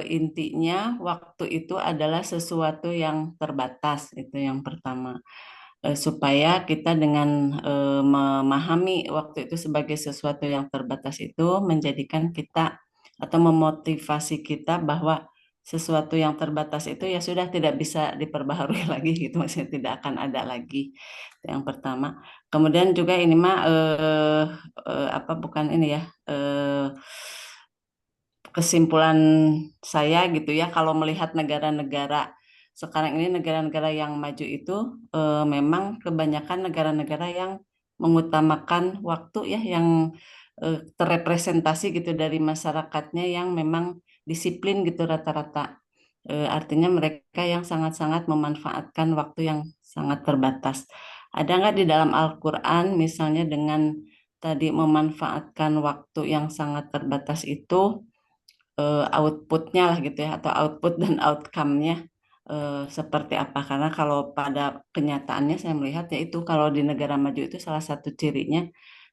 intinya waktu itu adalah sesuatu yang terbatas, itu yang pertama. Supaya kita dengan memahami waktu itu sebagai sesuatu yang terbatas itu menjadikan kita atau memotivasi kita bahwa sesuatu yang terbatas itu ya sudah tidak bisa diperbaharui lagi gitu, maksudnya tidak akan ada lagi. Itu yang pertama. Kemudian juga ini mah apa bukan ini ya kesimpulan saya gitu ya, kalau melihat negara-negara sekarang ini, negara-negara yang maju itu memang kebanyakan negara-negara yang mengutamakan waktu ya, yang terrepresentasi gitu dari masyarakatnya yang memang disiplin gitu rata-rata. Artinya mereka yang sangat-sangat memanfaatkan waktu yang sangat terbatas. Ada nggak di dalam Al-Quran misalnya dengan tadi memanfaatkan waktu yang sangat terbatas itu outputnya lah gitu ya, atau output dan outcome-nya seperti apa? Karena kalau pada kenyataannya saya melihat ya itu, kalau di negara maju itu salah satu cirinya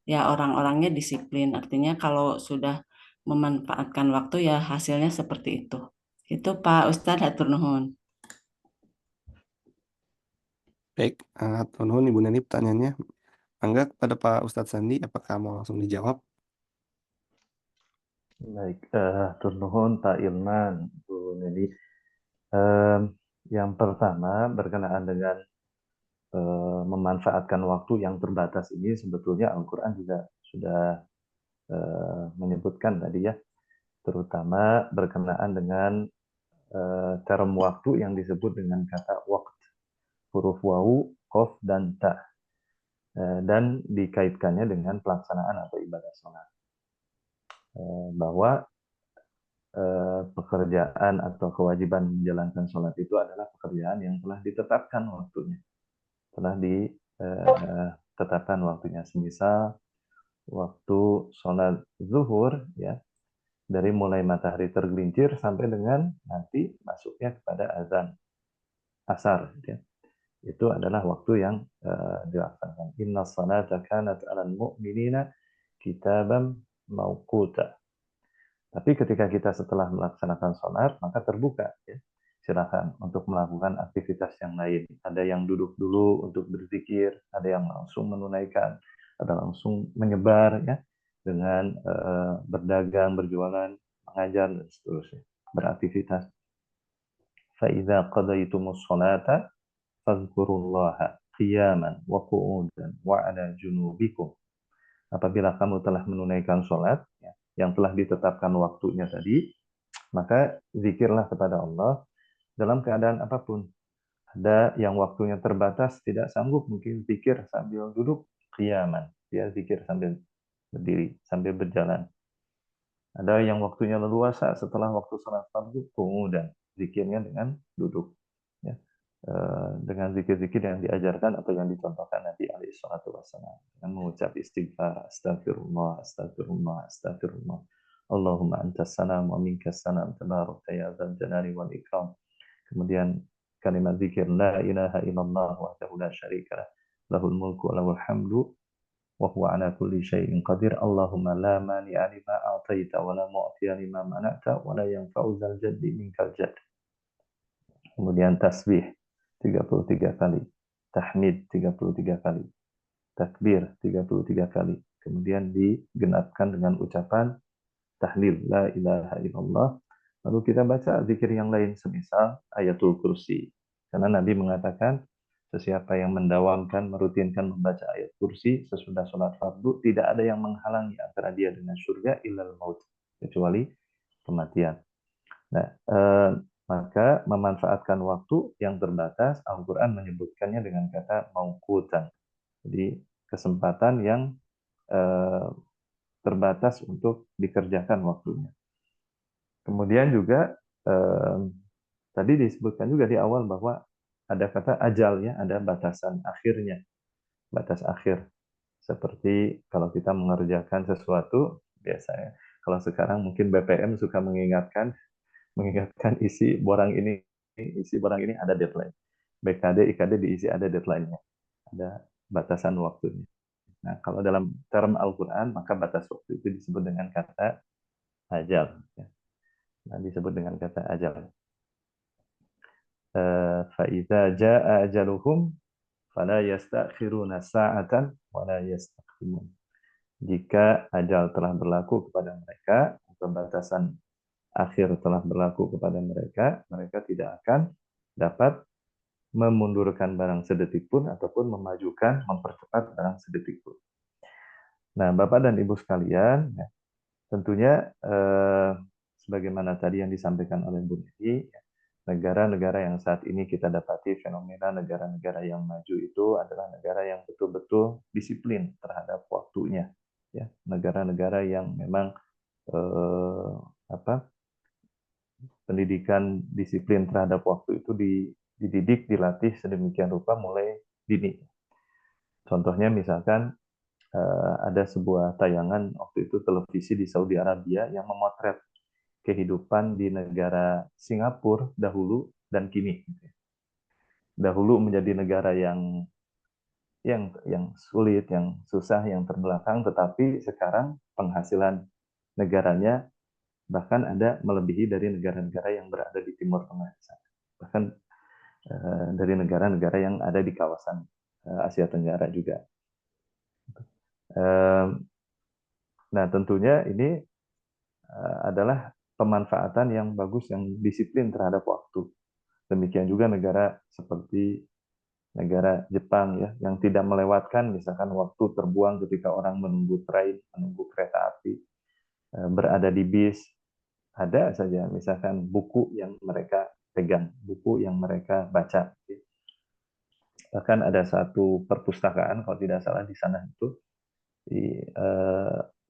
ya orang-orangnya disiplin. Artinya kalau sudah memanfaatkan waktu ya hasilnya seperti itu. Itu Pak Ustadz, hatur nuhun. Baik, hatur nuhun Ibu Neni pertanyaannya. Mangga kepada Pak Ustadz Sandi, apakah mau langsung dijawab? Baik, tur nuhun Pak Ilman, Bu Neni. Yang pertama berkenaan dengan memanfaatkan waktu yang terbatas ini, sebetulnya Al-Quran juga sudah menyebutkan tadi ya, terutama berkenaan dengan term waktu yang disebut dengan kata waqt, huruf wawu, qaf, dan ta, dan dikaitkannya dengan pelaksanaan atau ibadah sholat. Bahwa pekerjaan atau kewajiban menjalankan sholat itu adalah pekerjaan yang telah ditetapkan waktunya, telah ditetapkan waktunya. Semisal waktu sholat zuhur ya, dari mulai matahari tergelincir sampai dengan nanti masuknya kepada azan asar ya. Itu adalah waktu yang dilaksanakan. Inna salata kanat 'alal mu'minina kitaban mauquta. Tapi ketika kita setelah melaksanakan sholat, maka terbuka ya. Silakan untuk melakukan aktivitas yang lain. Ada yang duduk dulu untuk berzikir, ada yang langsung menunaikan, ada langsung menyebar ya, dengan berdagang, berjualan, mengajar dan seterusnya, beraktivitas. فَإِذَا قَضَيْتُمُ الصَّلَاةَ فَاذْكُرُوا اللَّهَ قِيَامًا وَقُعُودًا وَعَلَى جُنُوبِكُمْ. Apabila kamu telah menunaikan sholat ya, yang telah ditetapkan waktunya tadi, maka zikirlah kepada Allah dalam keadaan apapun. Ada yang waktunya terbatas, tidak sanggup mungkin zikir sambil duduk, qiyaman, dia zikir sambil berdiri, sambil berjalan. Ada yang waktunya leluasa setelah waktu sholat fardu, dan zikirnya dengan duduk. Ya. Dengan zikir-zikir yang diajarkan atau yang dicontohkan Nabi alaihi salatu wassalam, dengan mengucap istighfar, astagfirullah, astagfirullah, astagfirullah. Allahumma antas salam wa minkas salam, tabarakta ya dzal jalali wal ikram. Kemudian kalimat zikir la ilaha illallah wahdahu la syarikalah, lahul mulku wa lahul hamdu wa huwa ala kulli syai'in qadir. Allahumma la mani'a lima a'taita wa la mu'tiya lima mana'ta wa la yanfa'u dzal jaddi minkal jadd. Kemudian tasbih 33 kali, tahmid 33 kali, takbir 33 kali. Kemudian digenapkan dengan ucapan tahlil la ilaha illallah. Lalu kita baca zikir yang lain semisal ayatul kursi. Karena Nabi mengatakan sesiapa yang mendawamkan, merutinkan membaca ayat kursi sesudah sholat fardu, tidak ada yang menghalangi antara dia dengan surga illal maut, kecuali kematian. Nah, maka memanfaatkan waktu yang terbatas, Al-Quran menyebutkannya dengan kata mauqutan. Jadi kesempatan yang terbatas untuk dikerjakan waktunya. Kemudian juga tadi disebutkan juga di awal bahwa ada kata ajal ya, ada batasan akhirnya, batas akhir. Seperti kalau kita mengerjakan sesuatu biasanya, kalau sekarang mungkin BPM suka mengingatkan isi borang ini ada deadline. BKD, IKD diisi ada deadline-nya, ada batasan waktunya. Nah, kalau dalam term Al-Quran, maka batas waktu itu disebut dengan kata ajal. Nah, disebut dengan kata ajal. فَإِذَا جَاءَ أَجَلُهُمْ فَلَا يَسْتَأْخِرُونَ سَاعَةً وَلَا يَسْتَقْدِمُونَ. Jika ajal telah berlaku kepada mereka, atau batasan akhir telah berlaku kepada mereka, mereka tidak akan dapat memundurkan barang sedetik pun ataupun memajukan, mempercepat barang sedetik pun. Nah, Bapak dan Ibu sekalian, ya, tentunya sebagaimana tadi yang disampaikan oleh Bu Nedi, negara-negara yang saat ini kita dapati fenomena negara-negara yang maju itu adalah negara yang betul-betul disiplin terhadap waktunya, ya, negara-negara yang memang pendidikan disiplin terhadap waktu itu dididik, dilatih sedemikian rupa mulai dini. Contohnya misalkan ada sebuah tayangan waktu itu televisi di Saudi Arabia yang memotret kehidupan di negara Singapura dahulu dan kini. Dahulu menjadi negara yang sulit, yang susah, yang terbelakang, tetapi sekarang penghasilan negaranya bahkan ada melebihi dari negara-negara yang berada di Timur Tengah. Bahkan dari negara-negara yang ada di kawasan Asia Tenggara juga. Nah, tentunya ini adalah pemanfaatan yang bagus, yang disiplin terhadap waktu. Demikian juga negara seperti negara Jepang ya, yang tidak melewatkan misalkan waktu terbuang ketika orang menunggu train, menunggu kereta api, berada di bis. Ada saja misalkan buku yang mereka pegang, buku yang mereka baca. Bahkan ada satu perpustakaan, kalau tidak salah di sana itu,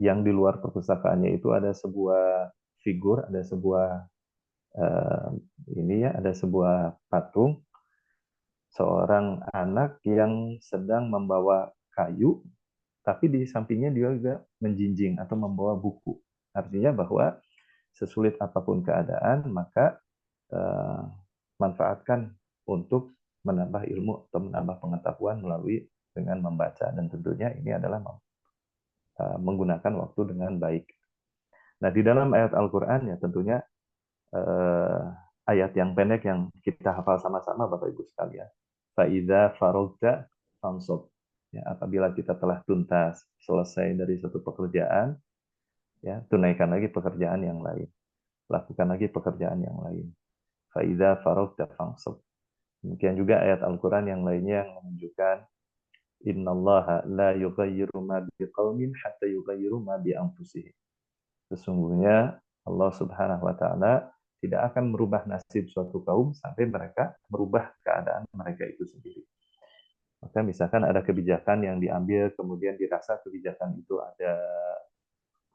yang di luar perpustakaannya itu ada sebuah figur, ada sebuah ada sebuah patung seorang anak yang sedang membawa kayu, tapi di sampingnya dia juga menjinjing atau membawa buku. Artinya bahwa sesulit apapun keadaan, maka manfaatkan untuk menambah ilmu atau menambah pengetahuan melalui dengan membaca, dan tentunya ini adalah menggunakan waktu dengan baik. Nah, di dalam ayat Al-Quran ya tentunya ayat yang pendek yang kita hafal sama-sama Bapak Ibu sekalian. Fa'idza faragta fansab. Ya, apabila kita telah tuntas, selesai dari satu pekerjaan, ya, tunaikan lagi pekerjaan yang lain. Lakukan lagi pekerjaan yang lain. Fa'idza faragta fansab. Demikian juga ayat Al-Quran yang lainnya yang menunjukkan innallaha la yughayyiru ma biqaumin hatta yughayyiru ma bi anfusihim. Sesungguhnya Allah Subhanahu wa taala tidak akan merubah nasib suatu kaum sampai mereka merubah keadaan mereka itu sendiri. Maka misalkan ada kebijakan yang diambil, kemudian dirasa kebijakan itu ada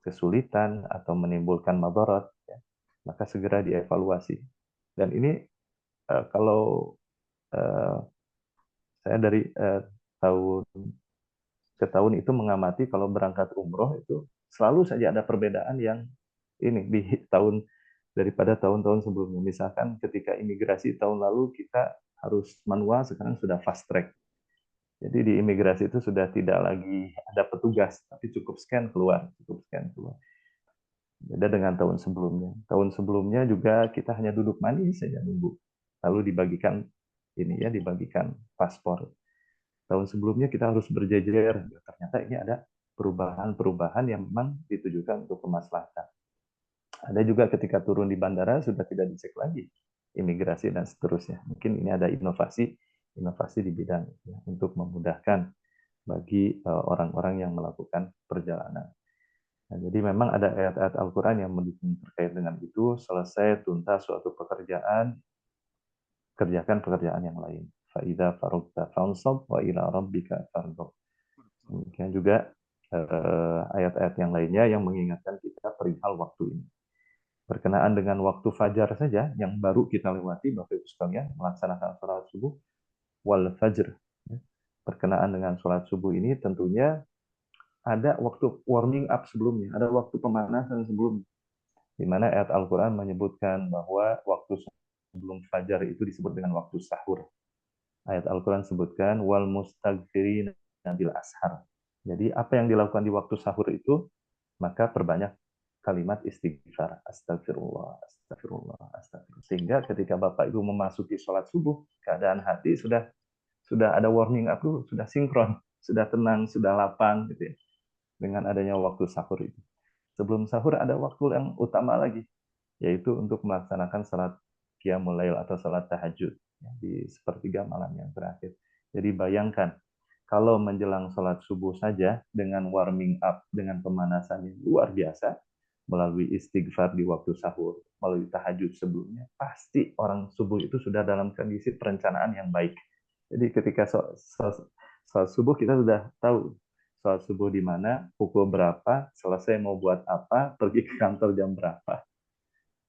kesulitan atau menimbulkan madarat, ya, maka segera dievaluasi. Dan ini kalau saya dari tahun ke tahun itu mengamati, kalau berangkat umroh itu selalu saja ada perbedaan yang ini di tahun daripada tahun-tahun sebelumnya. Misalkan ketika imigrasi tahun lalu kita harus manual, sekarang sudah fast track. Jadi di imigrasi itu sudah tidak lagi ada petugas, tapi cukup scan keluar, cukup scan keluar. Beda dengan tahun sebelumnya. Tahun sebelumnya juga kita hanya duduk manis saja nunggu, lalu dibagikan dibagikan paspor. Tahun sebelumnya kita harus berjejer. Ternyata ini ada perubahan-perubahan yang memang ditujukan untuk kemaslahatan. Ada juga ketika turun di bandara sudah tidak dicek lagi imigrasi dan seterusnya. Mungkin ini ada inovasi di bidang ya, untuk memudahkan bagi orang-orang yang melakukan perjalanan. Nah, jadi memang ada ayat-ayat Al-Quran yang mendukung terkait dengan itu. Selesai tuntas suatu pekerjaan, kerjakan pekerjaan yang lain. Fa'idha farugta fansab wa ila rabbika farghab. Kemudian juga ayat-ayat yang lainnya yang mengingatkan kita perihal waktu ini. Berkenaan dengan waktu fajar saja yang baru kita lewati, Bapak Ibu sekalian, melaksanakan sholat subuh wal fajr. Berkenaan dengan sholat subuh ini tentunya ada waktu warming up sebelumnya, ada waktu pemanasan sebelumnya. Di mana ayat Al-Quran menyebutkan bahwa waktu sebelum fajar itu disebut dengan waktu sahur. Ayat Al-Quran sebutkan wal mustaghfirina bil ashar. Jadi apa yang dilakukan di waktu sahur itu, maka perbanyak kalimat istighfar, astagfirullah, astagfirullah, astagfirullah. Sehingga ketika Bapak Ibu memasuki sholat subuh, keadaan hati sudah ada warming up dulu, sudah sinkron, sudah tenang, sudah lapang gitu ya. Dengan adanya waktu sahur itu. Sebelum sahur ada waktu yang utama lagi, yaitu untuk melaksanakan salat qiyamul lail atau salat tahajud ya, di sepertiga malam yang terakhir. Jadi bayangkan kalau menjelang salat subuh saja dengan warming up, dengan pemanasan yang luar biasa, melalui istighfar di waktu sahur, melalui tahajud sebelumnya, pasti orang subuh itu sudah dalam kondisi perencanaan yang baik. Jadi ketika salat subuh kita sudah tahu sholat subuh di mana, pukul berapa, selesai mau buat apa, pergi ke kantor jam berapa,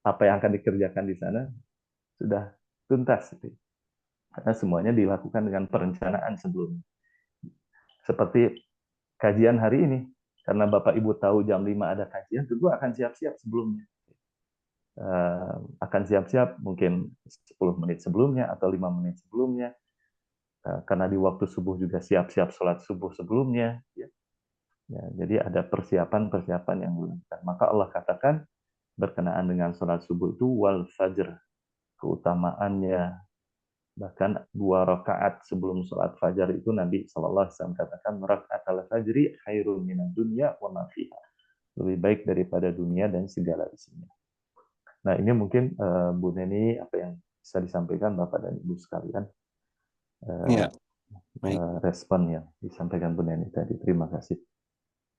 apa yang akan dikerjakan di sana, sudah tuntas. Karena semuanya dilakukan dengan perencanaan sebelumnya. Seperti kajian hari ini, karena Bapak Ibu tahu jam 5 ada kajian, tentu akan siap-siap sebelumnya. Akan siap-siap mungkin 10 menit sebelumnya atau 5 menit sebelumnya, karena di waktu subuh juga siap-siap sholat subuh sebelumnya. Ya, jadi ada persiapan-persiapan yang dilakukan. Maka Allah katakan berkenaan dengan sholat subuh itu wal fajr, keutamaannya. Bahkan 2 rakaat sebelum sholat fajar itu Nabi SAW katakan rakaat al-fajri khairun minad dunya wa ma fiha. Lebih baik daripada dunia dan segala isinya. Nah ini mungkin Bu Neni apa yang bisa disampaikan Bapak dan Ibu sekalian. Ya, baik. Respon yang disampaikan Bu Neni tadi. Terima kasih.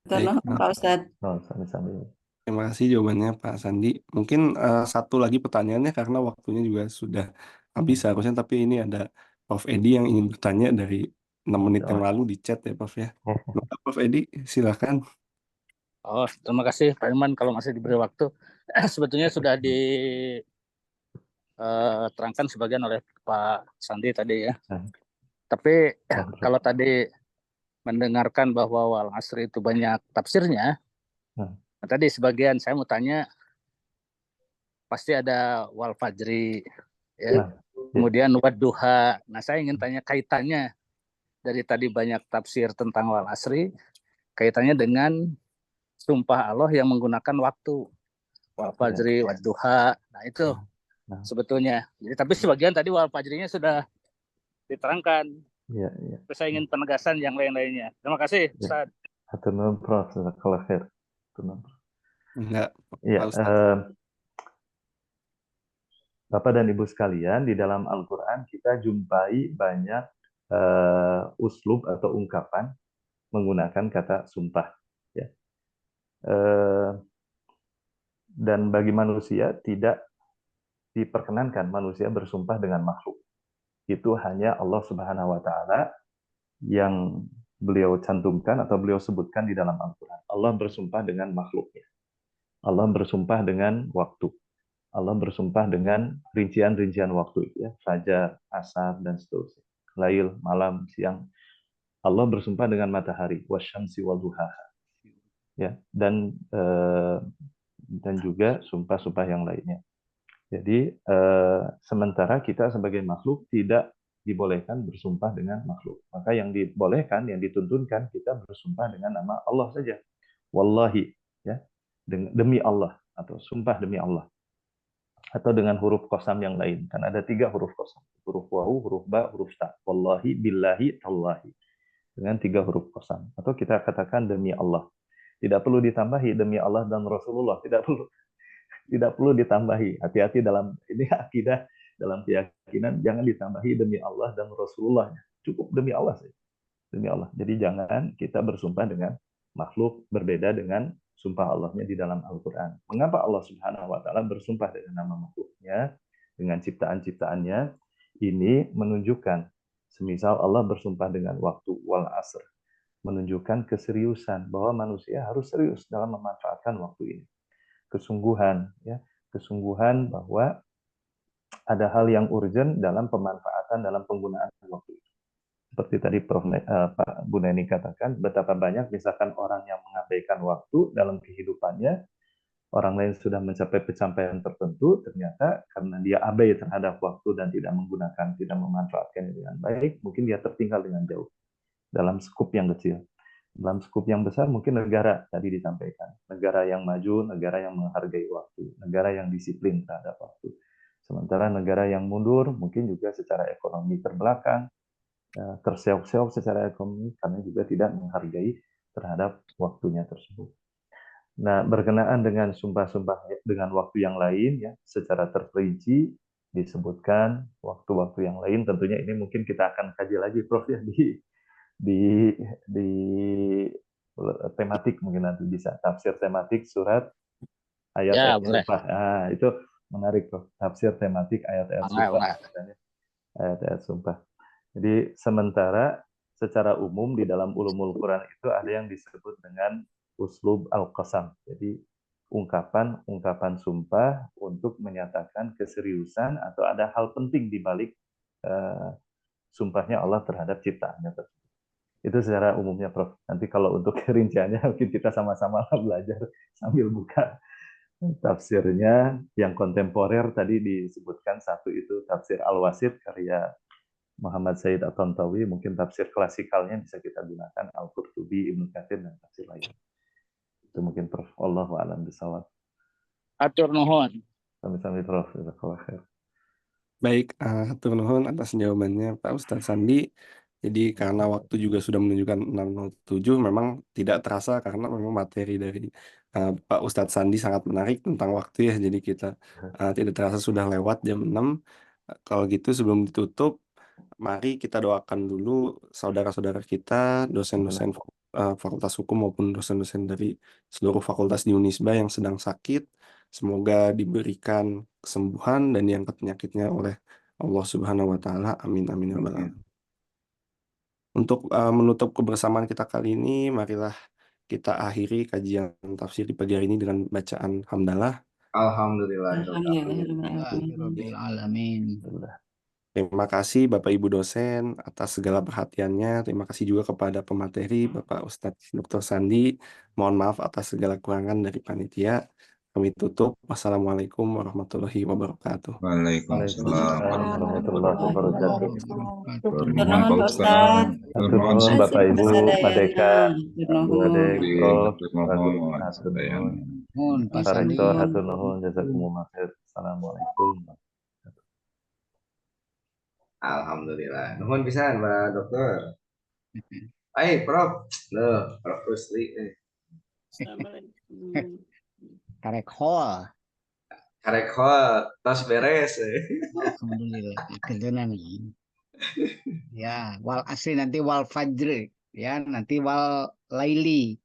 Baik, Pak Ustadz. Sambil-sambil. terima kasih jawabannya Pak Sandi. Mungkin satu lagi pertanyaannya karena waktunya juga sudah habis seharusnya, tapi ini ada Prof. Edi yang ingin bertanya dari 6 menit yang lalu di chat ya Prof ya. Maka Prof. Edi silakan. Oh, terima kasih Pak Iman kalau masih diberi waktu. Sebetulnya sudah diterangkan sebagian oleh Pak Sandi tadi ya. Tapi kalau tadi mendengarkan bahwa wal asri itu banyak tafsirnya, nah, tadi sebagian saya mau tanya, pasti ada wal fajri, ya. Kemudian wadduha. Nah, saya ingin tanya kaitannya dari tadi banyak tafsir tentang wal asri, kaitannya dengan sumpah Allah yang menggunakan waktu. Wal fajri, wadduha. Nah, itu sebetulnya. Jadi, tapi sebagian tadi wal fajrinya sudah diterangkan. Ya. Terus saya ingin penegasan yang lain-lainnya. Terima kasih, Ustaz. Hatur nuhun Prof. Jazakallahu khair. Enggak, Ya, Pak Ustadz. Bapak dan Ibu sekalian, di dalam Al-Quran kita jumpai banyak uslub atau ungkapan menggunakan kata sumpah. Ya. Dan bagi manusia tidak diperkenankan manusia bersumpah dengan makhluk. Itu hanya Allah Subhanahu wa Ta'ala yang beliau cantumkan atau beliau sebutkan di dalam Al-Quran. Allah bersumpah dengan makhluknya. Allah bersumpah dengan waktu. Allah bersumpah dengan rincian-rincian waktu itu ya, fajar, asar dan seterusnya. Lail, malam, siang. Allah bersumpah dengan matahari, wasyamsi wal duhaha. Ya, dan juga sumpah-sumpah yang lainnya. Jadi sementara kita sebagai makhluk tidak dibolehkan bersumpah dengan makhluk. Maka yang dibolehkan, yang dituntunkan kita bersumpah dengan nama Allah saja. Wallahi, ya, demi Allah atau sumpah demi Allah. Atau dengan huruf qasam yang lain. Kan ada 3 huruf qasam. Huruf wawu, huruf ba, huruf ta. Wallahi, billahi, tallahi. Dengan 3 huruf qasam. Atau kita katakan demi Allah. Tidak perlu ditambahi demi Allah dan Rasulullah. Tidak perlu ditambahi. Hati-hati dalam ini akidah, dalam keyakinan jangan ditambahi demi Allah dan Rasulullah. Cukup demi Allah saja. Demi Allah. Jadi jangan kita bersumpah dengan makhluk berbeda dengan sumpah Allahnya di dalam Al-Quran. Mengapa Allah Subhanahu wa Ta'ala bersumpah dengan nama makhluknya, dengan ciptaan-ciptaannya? Ini menunjukkan, semisal Allah bersumpah dengan waktu wal asr, menunjukkan keseriusan bahwa manusia harus serius dalam memanfaatkan waktu ini. Kesungguhan, ya, kesungguhan bahwa ada hal yang urgent dalam pemanfaatan, dalam penggunaan waktu itu. Seperti tadi Pak Bu Neni katakan, betapa banyak misalkan orang yang mengabaikan waktu dalam kehidupannya, orang lain sudah mencapai pencapaian tertentu, ternyata karena dia abai terhadap waktu dan tidak menggunakan, tidak memanfaatkannya dengan baik, mungkin dia tertinggal dengan jauh dalam skup yang kecil. Dalam skup yang besar mungkin negara tadi disampaikan. Negara yang maju, negara yang menghargai waktu, negara yang disiplin terhadap waktu. Sementara negara yang mundur mungkin juga secara ekonomi terbelakang, terseok-seok secara ekonomi karena juga tidak menghargai terhadap waktunya tersebut. Nah, berkenaan dengan sumpah-sumpah dengan waktu yang lain, ya, secara terperinci disebutkan waktu-waktu yang lain. Tentunya ini mungkin kita akan kaji lagi, Prof, ya, di tematik mungkin nanti bisa tafsir tematik surat ayat-ayat sumpah. Nah, itu menarik, Prof. Tafsir tematik ayat-ayat sumpah. Ayat-ayat sumpah. Jadi sementara secara umum di dalam ulumul Quran itu ada yang disebut dengan uslub al-qasam. Jadi ungkapan sumpah untuk menyatakan keseriusan atau ada hal penting di balik sumpahnya Allah terhadap ciptaannya tersebut. Itu secara umumnya, Prof. Nanti kalau untuk kerinciannya mungkin kita sama-sama belajar sambil buka tafsirnya. Yang kontemporer tadi disebutkan satu itu tafsir Al-Wasit karya Muhammad Said At-Tantawi. Mungkin tafsir klasikalnya bisa kita gunakan Al-Qurtubi, Ibnu Katsir, dan tafsir lain. Itu mungkin, Prof. Allahu a'lam bishawab. Atur nuhun. Sami-sami, Prof. Jazakallahu khair. Baik, hatur nuhun atas jawabannya Pak Ustadz Sandi. Jadi karena waktu juga sudah menunjukkan 6.07, memang tidak terasa karena memang materi dari Pak Ustadz Sandi sangat menarik tentang waktu ya. Jadi kita tidak terasa sudah lewat jam 6. Kalau gitu sebelum ditutup, mari kita doakan dulu saudara-saudara kita, dosen-dosen Fakultas Hukum maupun dosen-dosen dari seluruh fakultas di Unisba yang sedang sakit. Semoga diberikan kesembuhan dan diangkat penyakitnya oleh Allah Subhanahu wa Ta'ala. Amin, amin, ya rabbal alamin. Untuk menutup kebersamaan kita kali ini, marilah kita akhiri kajian tafsir di pagi hari ini dengan bacaan hamdalah. Alhamdulillahirobbilalamin. Terima kasih Bapak Ibu dosen atas segala perhatiannya. Terima kasih juga kepada pemateri Bapak Ustadz Dr. Sandi. Mohon maaf atas segala kekurangan dari panitia. Kami tutup. Wassalamualaikum warahmatullahi wabarakatuh. Waalaikumsalam warahmatullahi wabarakatuh. Nuhun Pak Ustadz. Hatur nuhun Bapak Ibu, Pak Deka, Bu Adek, Prof, Nuhun Pak Pak Sandi. Rektor, hatur nuhun, jazakumullah khair. Assalamualaikum. Alhamdulillah. Nuhun pisan Mbak Dokter. Prof. Loh, Prof Rusli. Assalamualaikum. Karek hol. Tas beres. Alhamdulillah. Kedenan nih. Ya, wal asri nanti wal fajri, ya nanti wal laili,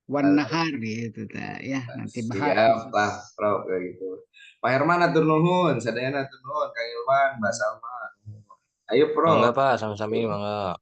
wan nahar gitu ya nanti bahas. Siap lah Prof kayak gitu. Pak Herman atur nuhun, sadayana atur nuhun, Kang Ilman, Mbak Salma. Ayo Prof. Mangga Pak, sama-sama mangga.